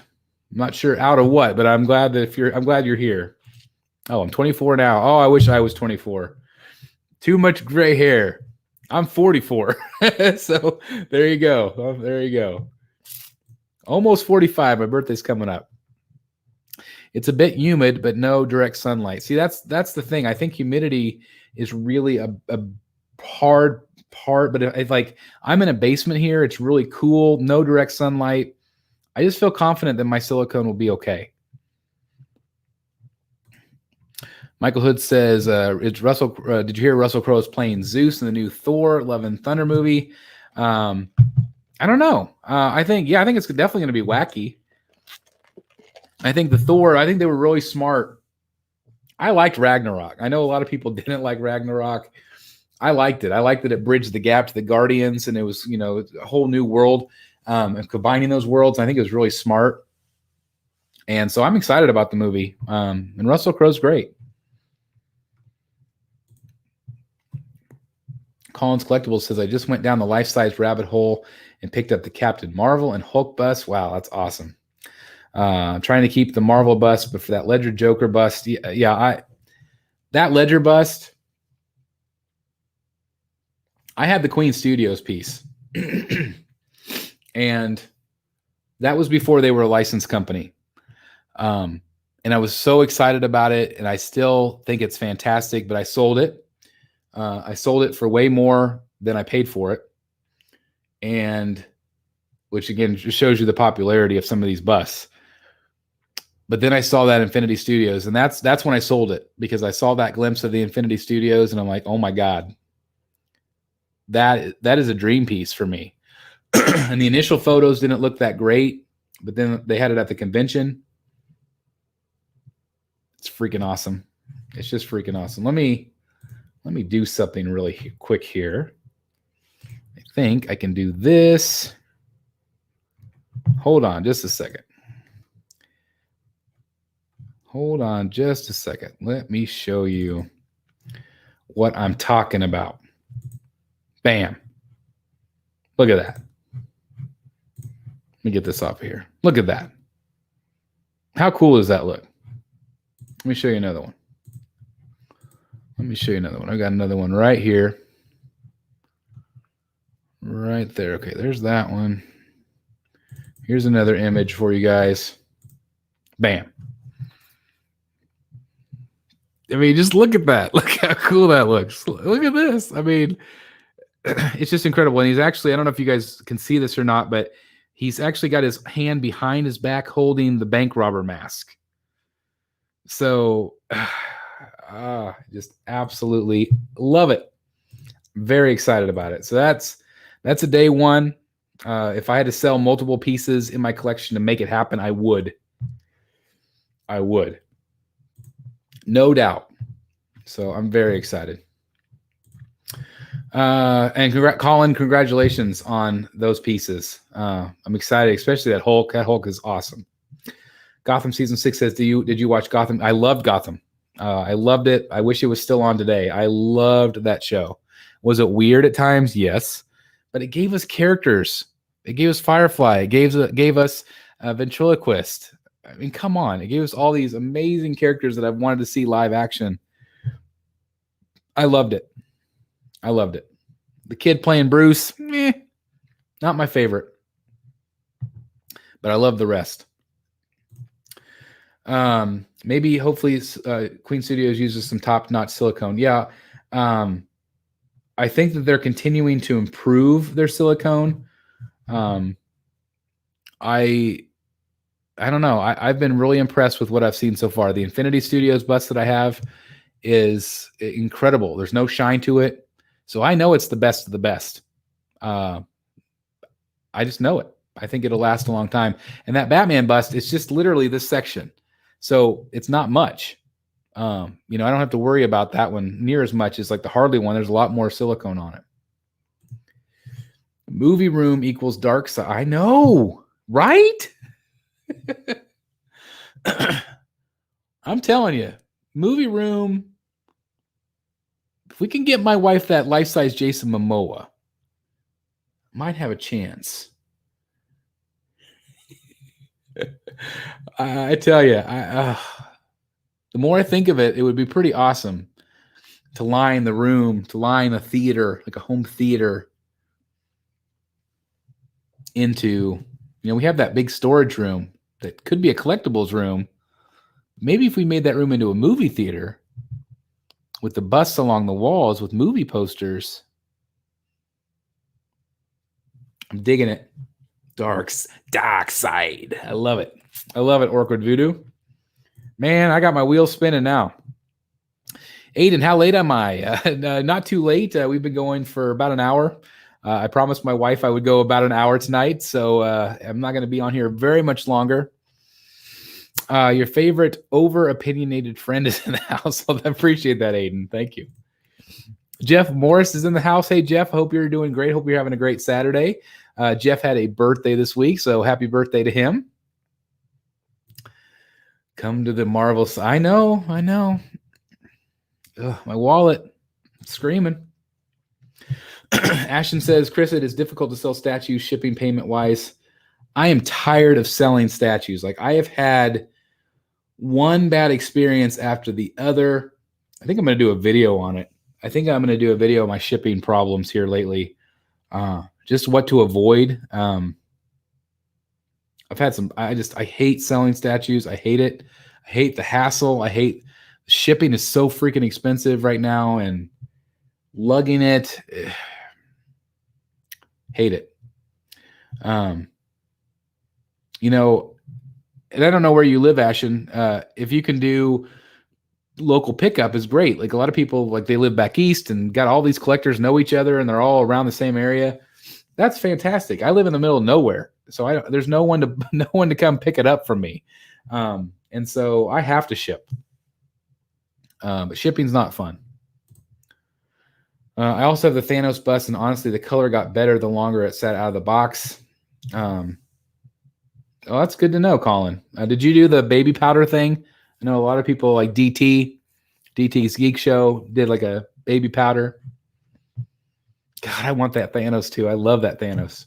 I'm not sure out of what, but I'm glad that I'm glad you're here. Oh, I'm 24 now. Oh, I wish I was 24. Too much gray hair. I'm 44. So there you go. Oh, there you go. Almost 45. My birthday's coming up. It's a bit humid, but no direct sunlight. See, that's the thing. I think humidity is really a hard part, but if like I'm in a basement here, it's really cool. No direct sunlight. I just feel confident that my silicone will be okay. Michael Hood says, "It's Russell. Did you hear Russell Crowe is playing Zeus in the new Thor: Love and Thunder movie?" I don't know. I think it's definitely going to be wacky. I think they were really smart. I liked Ragnarok. I know a lot of people didn't like Ragnarok. I liked it. I liked that it bridged the gap to the Guardians, and it was, a whole new world, and combining those worlds. I think it was really smart. And so I'm excited about the movie. And Russell Crowe's great. Collins Collectibles says, I just went down the life-size rabbit hole and picked up the Captain Marvel and Hulk bust. Wow, that's awesome. Trying to keep the Marvel bust, but for that Ledger Joker bust, that Ledger bust, I had the Queen Studios piece. And that was before they were a licensed company. And I was so excited about it, and I still think it's fantastic, but I sold it. I sold it for way more than I paid for it. And which again just shows you the popularity of some of these busts. But then I saw that Infinity Studios, and that's when I sold it, because I saw that glimpse of the Infinity Studios, and I'm like, oh my God, that is a dream piece for me. And the initial photos didn't look that great, but then they had it at the convention. It's freaking awesome. It's just freaking awesome. Let me do something really quick here. I think I can do this. Hold on just a second. Hold on just a second. Let me show you what I'm talking about. Bam. Look at that. Let me get this off of here. Look at that. How cool does that look? Let me show you another one. I got another one right here. Right there. Okay, there's that one. Here's another image for you guys. Bam. I mean, just look at that. Look how cool that looks. Look at this. I mean, it's just incredible. And he's actually, I don't know if you guys can see this or not, but he's actually got his hand behind his back holding the bank robber mask. So, just absolutely love it. Very excited about it. So that's a day one. If I had to sell multiple pieces in my collection to make it happen, I would. No doubt. So I'm very excited. And Colin, congratulations on those pieces. I'm excited, especially that Hulk. That Hulk is awesome. Gotham season 6 says, did you watch Gotham? I loved Gotham. I loved it. I wish it was still on today. I loved that show. Was it weird at times? Yes. But it gave us characters. It gave us Firefly. It gave us Ventriloquist. I mean, come on. It gave us all these amazing characters that I've wanted to see live action. I loved it. I loved it. The kid playing Bruce, not my favorite. But I love the rest. Maybe, hopefully, Queen Studios uses some top-notch silicone. Yeah. I think that they're continuing to improve their silicone. I don't know. I've been really impressed with what I've seen so far. The Infinity Studios bust that I have is incredible. There's no shine to it. So I know it's the best of the best. I just know it. I think it'll last a long time. And that Batman bust, it's just literally this section. So it's not much. I don't have to worry about that one near as much as like the Harley one. There's a lot more silicone on it. Movie room equals dark side. I know, right? I'm telling you, movie room. If we can get my wife that life-size Jason Momoa, might have a chance. I tell you, the more I think of it, it would be pretty awesome to line the room, to line a theater, like a home theater, into, we have that big storage room that could be a collectibles room. Maybe if we made that room into a movie theater with the busts along the walls with movie posters. I'm digging it. Dark side. I love it. I love it, Orchid Voodoo. Man, I got my wheels spinning now. Aiden, how late am I? Not too late. We've been going for about an hour. I promised my wife I would go about an hour tonight, so I'm not going to be on here very much longer. Your favorite over-opinionated friend is in the house. I appreciate that, Aiden. Thank you. Jeff Morris is in the house. Hey, Jeff, hope you're doing great. Hope you're having a great Saturday. Jeff had a birthday this week, so happy birthday to him. Come to the Marvel. I know. Ugh, my wallet. Screaming. Ashton says, Chris, it is difficult to sell statues shipping payment-wise. I am tired of selling statues. Like, I have had one bad experience after the other. I think I'm going to do a video on it. I think I'm going to do a video on my shipping problems here lately. Just what to avoid. I've had some, I hate selling statues. I hate it. I hate the hassle. I hate shipping is so freaking expensive right now, and lugging it. Hate it. And I don't know where you live, Ashton. If you can do local pickup is great. Like, a lot of people, like, they live back east and got all these collectors know each other and they're all around the same area. That's fantastic. I live in the middle of nowhere, so there's no one to come pick it up from me. And so I have to ship. But shipping's not fun. I also have the Thanos bust, and honestly, the color got better the longer it sat out of the box. Oh, that's good to know, Colin. Did you do the baby powder thing? I know a lot of people, like DT's Geek Show, did like a baby powder. God, I want that Thanos too. I love that Thanos.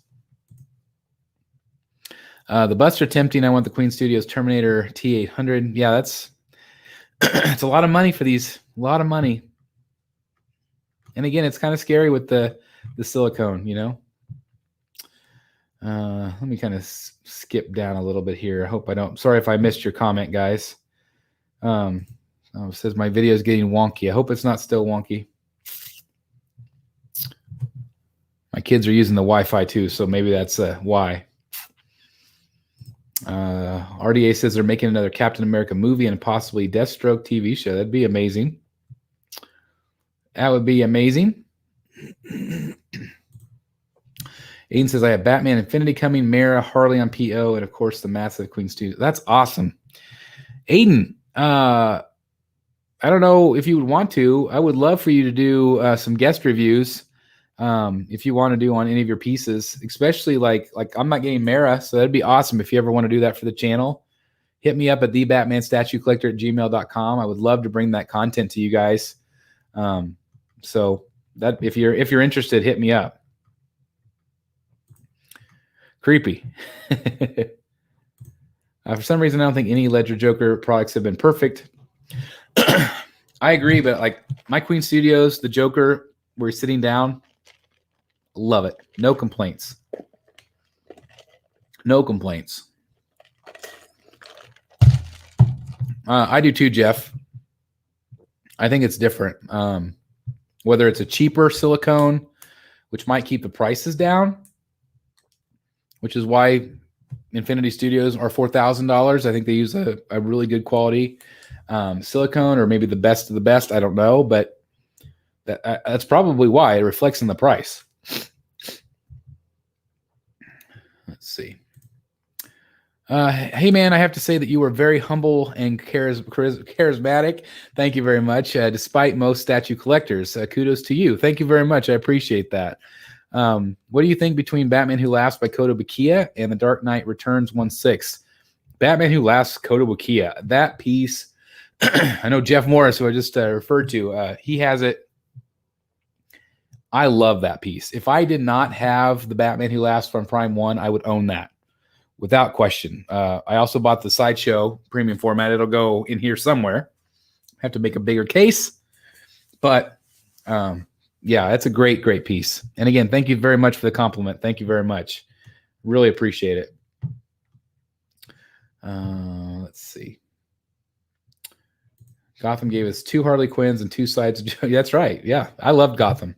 The busts are tempting. I want the Queen Studios Terminator T800. Yeah, that's it's a lot of money for these. A lot of money. And again, it's kind of scary with the silicone, Let me kind of skip down a little bit here. I hope I don't. Sorry if I missed your comment, guys. It says my video is getting wonky. I hope it's not still wonky. My kids are using the Wi-Fi too, so maybe that's why. RDA says they're making another Captain America movie and possibly Deathstroke TV show. That'd be amazing. That would be amazing. Aiden says, I have Batman Infinity coming, Mara, Harley on PO, and of course the massive Queen Studio. That's awesome. Aiden, I don't know if you would want to. I would love for you to do some guest reviews if you want to do on any of your pieces, especially like I'm not getting Mara, so that'd be awesome if you ever want to do that for the channel. Hit me up at thebatmanstatuecollector@gmail.com. I would love to bring that content to you guys. So that if you're interested, hit me up. Creepy. For some reason, I don't think any Ledger Joker products have been perfect. I agree, but like my Queen Studios, the Joker, where he's sitting down, love it. No complaints. No complaints. I do too, Jeff. I think it's different. Whether it's a cheaper silicone, which might keep the prices down, which is why Infinity Studios are $4,000. I think they use a really good quality silicone, or maybe the best of the best. I don't know, but that's probably why it reflects in the price. Let's see. Hey, man, I have to say that you were very humble and charismatic. Thank you very much. Despite most statue collectors, kudos to you. Thank you very much. I appreciate that. What do you think between Batman Who Laughs by Kotobukiya and The Dark Knight Returns 1/6? Batman Who Laughs, Kotobukiya. That piece, I know Jeff Morris, who I just referred to, he has it. I love that piece. If I did not have the Batman Who Laughs from Prime 1, I would own that without question. I also bought the Sideshow premium format. It'll go in here somewhere. Have to make a bigger case. But yeah, that's a great, great piece. And again, thank you very much for the compliment. Thank you very much. Really appreciate it. Let's see. Gotham gave us 2 Harley Quinns and 2 sides. That's right. Yeah, I loved Gotham.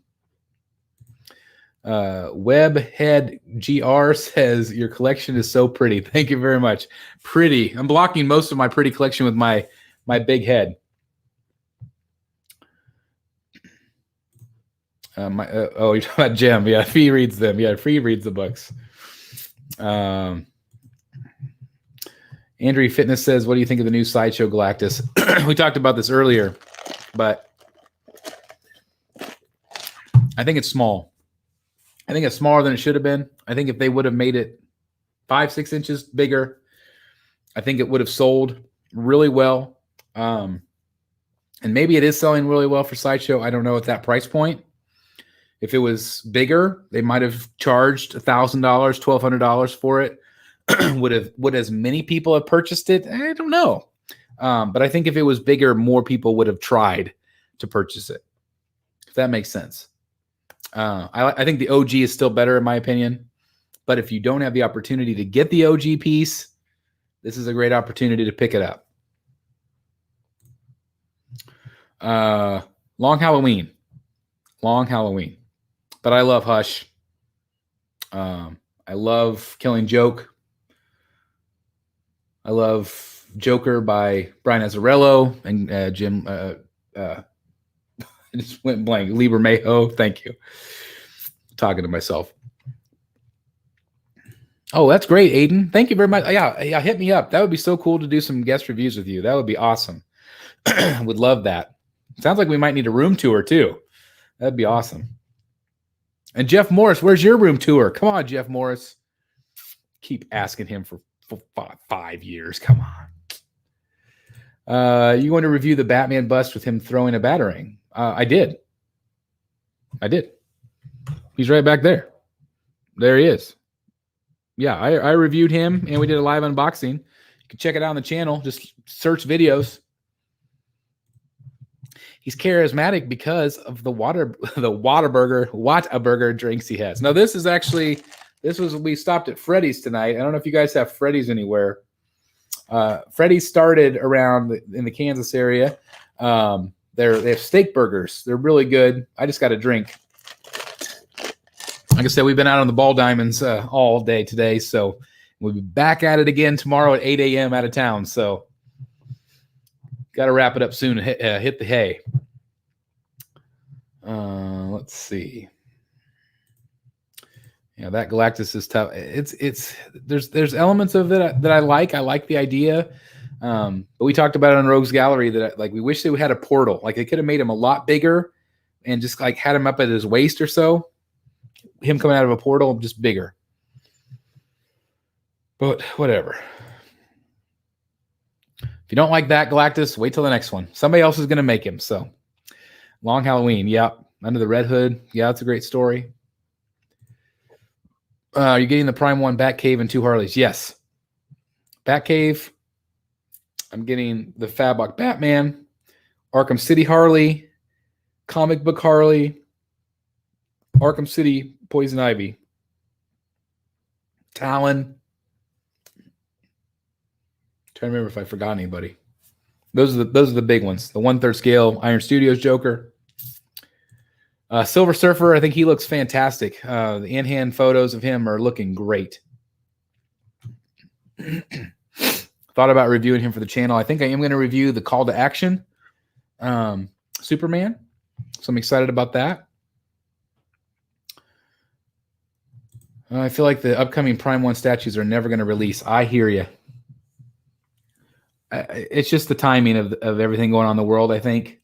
Webhead GR says your collection is so pretty. Thank you very much. Pretty. I'm blocking most of my pretty collection with my big head. Oh, you're talking about Jim. Yeah, Fee reads them. Yeah, Fee reads the books. Andrew Fitness says, what do you think of the new Sideshow Galactus? We talked about this earlier, but I think it's small. I think it's smaller than it should have been. I think if they would have made it 5-6 inches bigger, I think it would have sold really well. And maybe it is selling really well for Sideshow. I don't know at that price point. If it was bigger, they might have charged $1,000, $1,200 for it. Would as many people have purchased it? I don't know. But I think if it was bigger, more people would have tried to purchase it. If that makes sense. I think the OG is still better in my opinion. But if you don't have the opportunity to get the OG piece, this is a great opportunity to pick it up. Long Halloween. Long Halloween. But I love Hush. I love Killing Joke. I love Joker by Brian Azzarello and Jim. I just went blank. Lieber Mayo. Thank you. Talking to myself. Oh, that's great, Aiden. Thank you very much. Yeah, hit me up. That would be so cool to do some guest reviews with you. That would be awesome. Would love that. Sounds like we might need a room tour too. That'd be awesome. And Jeff Morris, where's your room tour? Come on, Jeff Morris. Keep asking him for 5 years. Come on. You want to review the Batman bust with him throwing a batarang? I did. He's right back there. There he is. Yeah, I reviewed him, and we did a live unboxing. You can check it out on the channel. Just search videos. He's charismatic because of the Whataburger drinks he has. Now, we stopped at Freddy's tonight. I don't know if you guys have Freddy's anywhere. Freddy's started around in the Kansas area. They have steak burgers. They're really good. I just got a drink. Like I said, we've been out on the ball diamonds all day today, so we'll be back at it again tomorrow at 8 a.m. out of town. So got to wrap it up soon and hit the hay. Let's see. Yeah, that Galactus is tough. There's elements of it that I like. I like the idea. But we talked about it on Rogues Gallery that we wish they had a portal. Like they could have made him a lot bigger and just like had him up at his waist or so. Him coming out of a portal, just bigger. But whatever. If you don't like that Galactus, wait till the next one. Somebody else is going to make him. So Long Halloween. Yeah. Under the Red Hood. Yeah, that's a great story. You're getting the Prime 1 Batcave and 2 Harleys. Yes. Batcave. I'm getting the Fablock Batman, Arkham City Harley, Comic Book Harley, Arkham City Poison Ivy, Talon. Trying to remember if I forgot anybody. Those are the big ones. The 1/3 scale Iron Studios Joker. Silver Surfer, I think he looks fantastic. The in-hand photos of him are looking great. Thought about reviewing him for the channel. I think I am going to review the Call to Action Superman. So I'm excited about that. I feel like the upcoming Prime 1 statues are never going to release. I hear you. It's just the timing of everything going on in the world, I think.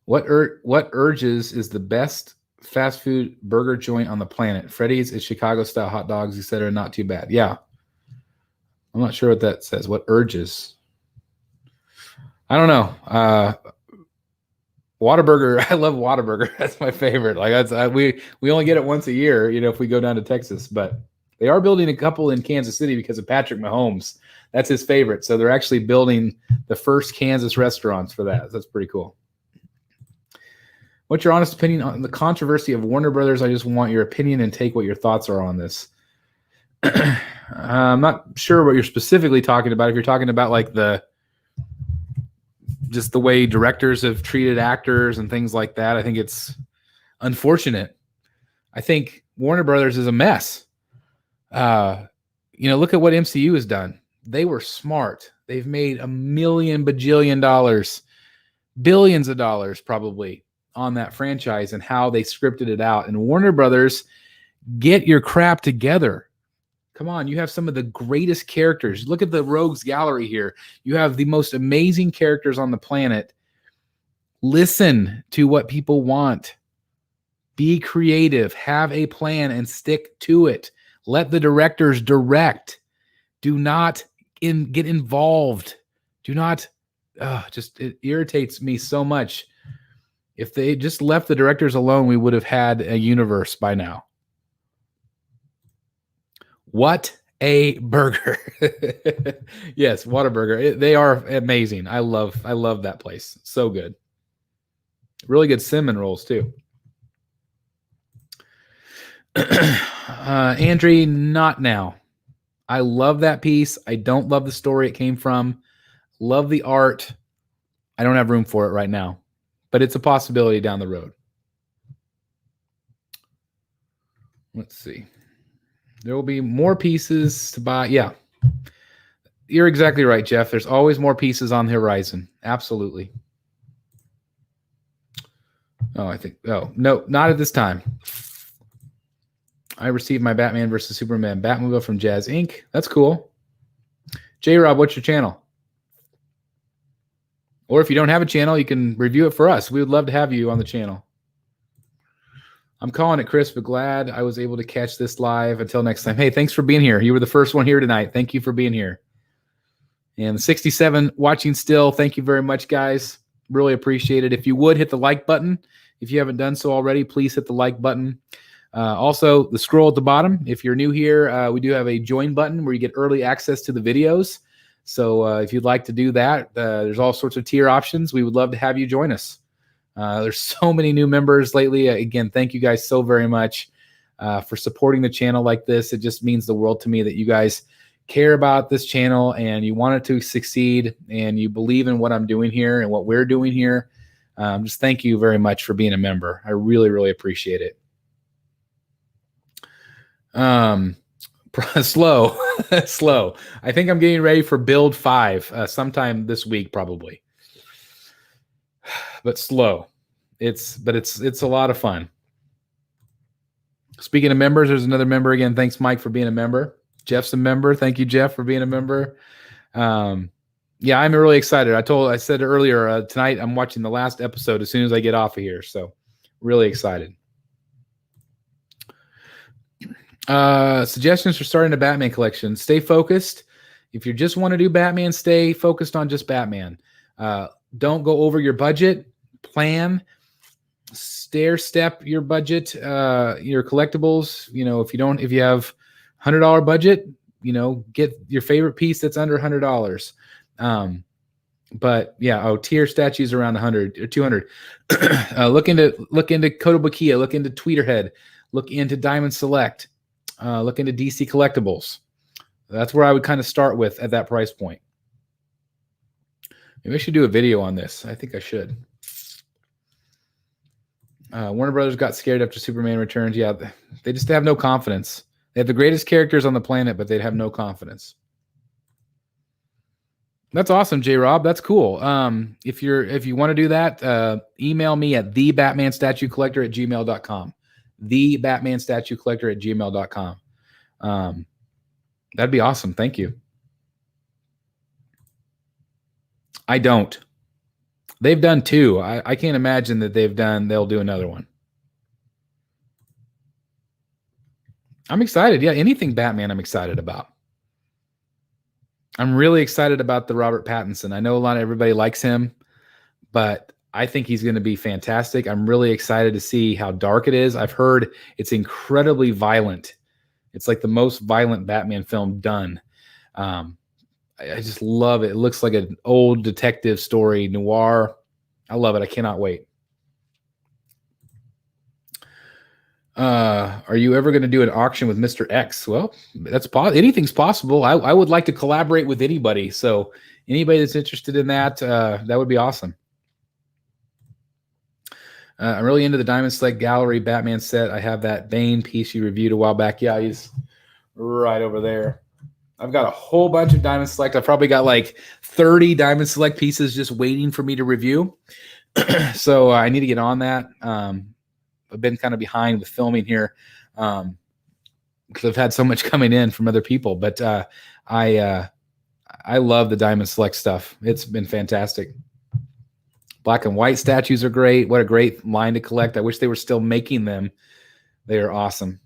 What Urges is the best fast food burger joint on the planet? Freddy's is Chicago-style hot dogs, etc. Not too bad. Yeah. I'm not sure what that says. What Urges? I don't know. Whataburger. I love Whataburger. That's my favorite. Like we only get it once a year, if we go down to Texas, but they are building a couple in Kansas City because of Patrick Mahomes. That's his favorite. So they're actually building the first Kansas restaurants for that. That's pretty cool. What's your honest opinion on the controversy of Warner Brothers? I just want your opinion and take what your thoughts are on this. I'm not sure what you're specifically talking about. If you're talking about like just the way directors have treated actors and things like that, I think it's unfortunate. I think Warner Brothers is a mess. Look at what MCU has done. They were smart. They've made $1 million bajillion dollars, billions of dollars probably on that franchise and how they scripted it out. And Warner Brothers, get your crap together. Come on, you have some of the greatest characters. Look at the Rogues Gallery here. You have the most amazing characters on the planet. Listen to what people want. Be creative. Have a plan and stick to it. Let the directors direct. Do not get involved. Do not. It irritates me so much. If they just left the directors alone, we would have had a universe by now. What a burger. Yes, Whataburger. They are amazing. I love that place. So good. Really good cinnamon rolls too. Andre, not now. I love that piece. I don't love the story it came from. Love the art. I don't have room for it right now, but it's a possibility down the road. Let's see. There will be more pieces to buy. Yeah, you're exactly right, Jeff. There's always more pieces on the horizon. Absolutely. Oh, no, not at this time. I received my Batman versus Superman Batmobile from Jazz Inc. That's cool. J-Rob, what's your channel? Or if you don't have a channel, you can review it for us. We would love to have you on the channel. I'm calling it, Chris, but glad I was able to catch this live. Until next time. Hey, thanks for being here. You were the first one here tonight. Thank you for being here. And 67 watching still. Thank you very much, guys. Really appreciate it. If you would, hit the like button. If you haven't done so already, please hit the like button. Also, the scroll at the bottom. If you're new here, we do have a join button where you get early access to the videos. So if you'd like to do that, there's all sorts of tier options. We would love to have you join us. There's so many new members lately. Again, thank you guys so very much for supporting the channel like this. It just means the world to me that you guys care about this channel and you want it to succeed and you believe in what I'm doing here and what we're doing here. Just thank you very much for being a member. I really, really appreciate it. Slow. I think I'm getting ready for build 5 sometime this week, probably. But slow. It's a lot of fun. Speaking of members, there's another member again. Thanks, Mike, for being a member. Jeff's a member. Thank you, Jeff, for being a member. Yeah, I'm really excited. I said earlier tonight I'm watching the last episode as soon as I get off of here. So really excited. Suggestions for starting a Batman collection. Stay focused. If you just want to do Batman, stay focused on just Batman. Don't go over your budget. Plan. Stair step your budget, your collectibles. If you have $100 budget, get your favorite piece that's under $100. But yeah, tier statues around 100 or 200. Look into Kotobukiya, look into Tweeterhead, look into Diamond Select, look into DC Collectibles. That's where I would kind of start with at that price point. Maybe I should do a video on this. I think I should. Warner Brothers got scared after Superman Returns. Yeah, they just have no confidence. They have the greatest characters on the planet, but they'd have no confidence. That's awesome, J-Rob. That's cool. If you want to do that, email me at thebatmanstatuecollector@gmail.com. thebatmanstatuecollector@gmail.com. That'd be awesome. Thank you. I don't. They've done 2. I can't imagine that they'll do another one. I'm excited. Yeah, anything Batman I'm excited about. I'm really excited about the Robert Pattinson. I know everybody likes him, but I think he's going to be fantastic. I'm really excited to see how dark it is. I've heard it's incredibly violent. It's like the most violent Batman film done. I just love it. It looks like an old detective story, noir. I love it. I cannot wait. Are you ever going to do an auction with Mr. X? Well, anything's possible. I would like to collaborate with anybody. So anybody that's interested in that, that would be awesome. I'm really into the Diamond Select Gallery Batman set. I have that Bane piece you reviewed a while back. Yeah, he's right over there. I've got a whole bunch of Diamond Select. I've probably got like 30 Diamond Select pieces just waiting for me to review. So I need to get on that. I've been kind of behind with filming here because I've had so much coming in from other people. But I love the Diamond Select stuff. It's been fantastic. Black and white statues are great. What a great line to collect. I wish they were still making them. They are awesome.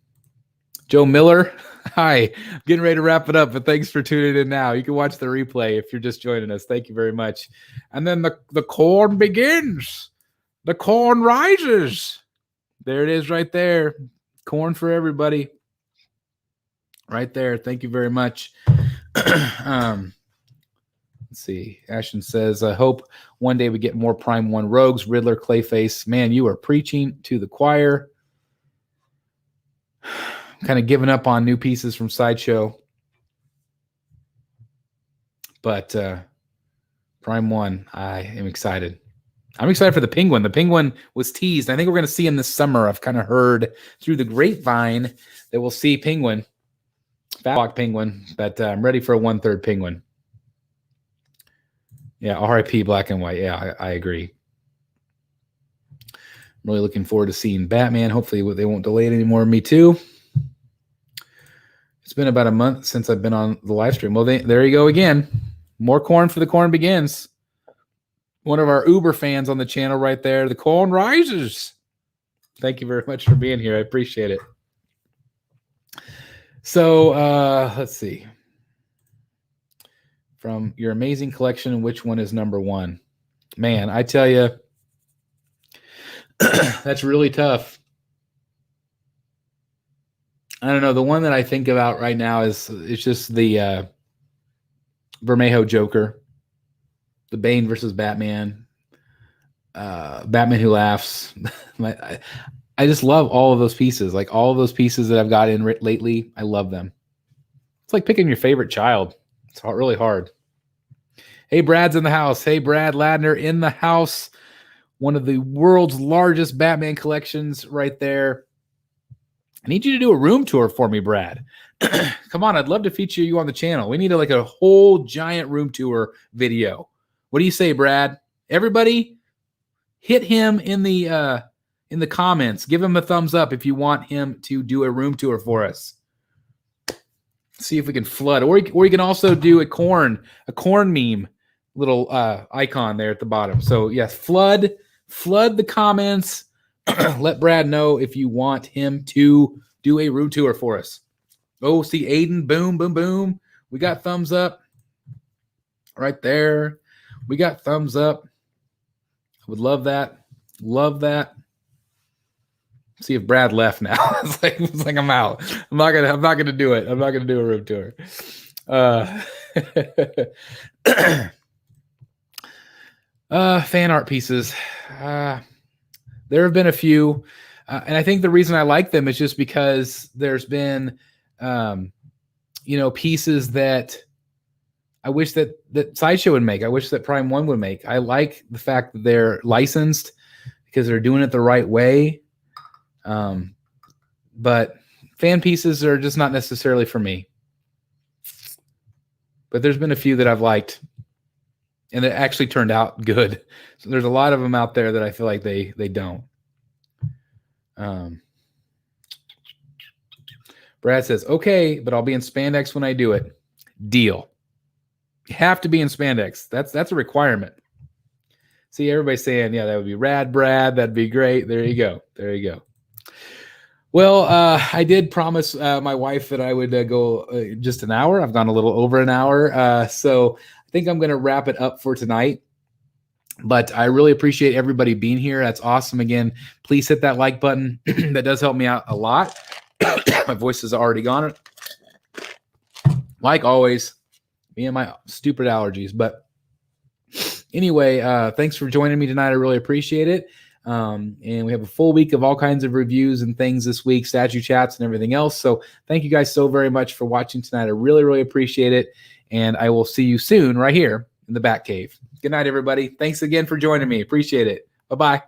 Joe Miller, hi. I'm getting ready to wrap it up, but thanks for tuning in now. You can watch the replay if you're just joining us. Thank you very much. And then the corn begins. The corn rises. There it is right there. Corn for everybody. Right there. Thank you very much. Let's see. Ashton says, I hope one day we get more Prime 1 Rogues, Riddler, Clayface. Man, you are preaching to the choir. Kind of giving up on new pieces from Sideshow. But Prime 1, I am excited. I'm excited for the Penguin. The Penguin was teased. I think we're going to see him this summer. I've kind of heard through the grapevine that we'll see Penguin. Fatlock Penguin. But I'm ready for a 1/3 Penguin. Yeah, RIP Black and White. Yeah, I agree. I'm really looking forward to seeing Batman. Hopefully they won't delay it anymore. Me too. It's been about a month since I've been on the live stream. Well, there you go again. More corn for the corn begins. One of our Uber fans on the channel right there. The corn rises. Thank you very much for being here. I appreciate it. So let's see. From your amazing collection, which one is number 1? Man, I tell you, that's really tough. I don't know. The one that I think about right now it's just the Bermejo Joker, the Bane versus Batman, Batman Who Laughs. I just love all of those pieces. Like all of those pieces that I've got in lately, I love them. It's like picking your favorite child. It's really hard. Hey, Brad's in the house. Hey, Brad Ladner in the house. One of the world's largest Batman collections right there. I need you to do a room tour for me, Brad. Come on, I'd love to feature you on the channel. We need like a whole giant room tour video. What do you say, Brad? Everybody, hit him in the comments. Give him a thumbs up if you want him to do a room tour for us. See if we can flood, or you can also do a corn meme little icon there at the bottom. So yes, flood the comments. Let Brad know if you want him to do a room tour for us. Oh, see Aiden, boom, boom, boom. We got thumbs up right there. We got thumbs up. I would love that. Love that. See if Brad left now. it's like I'm out. I'm not gonna do it. I'm not gonna do a room tour. Fan art pieces. There have been a few, and I think the reason I like them is just because there's been, pieces that I wish that Sideshow would make. I wish that Prime One would make. I like the fact that they're licensed because they're doing it the right way. But fan pieces are just not necessarily for me. But there's been a few that I've liked, and it actually turned out good. So there's a lot of them out there that I feel like they don't. Brad says, okay, but I'll be in spandex when I do it. Deal. You have to be in spandex. That's a requirement. See, everybody's saying, yeah, that would be rad, Brad. That'd be great. There you go. There you go. Well, I did promise my wife that I would go just an hour. I've gone a little over an hour. So I think I'm going to wrap it up for tonight. But I really appreciate everybody being here. That's awesome. Again, please hit that like button. That does help me out a lot. My voice is already gone. Like always, me and my stupid allergies. But anyway, thanks for joining me tonight. I really appreciate it. And we have a full week of all kinds of reviews and things this week, statue chats and everything else. So thank you guys so very much for watching tonight. I really, really appreciate it. And I will see you soon right here in the Bat Cave. Good night, everybody. Thanks again for joining me. Appreciate it. Bye-bye.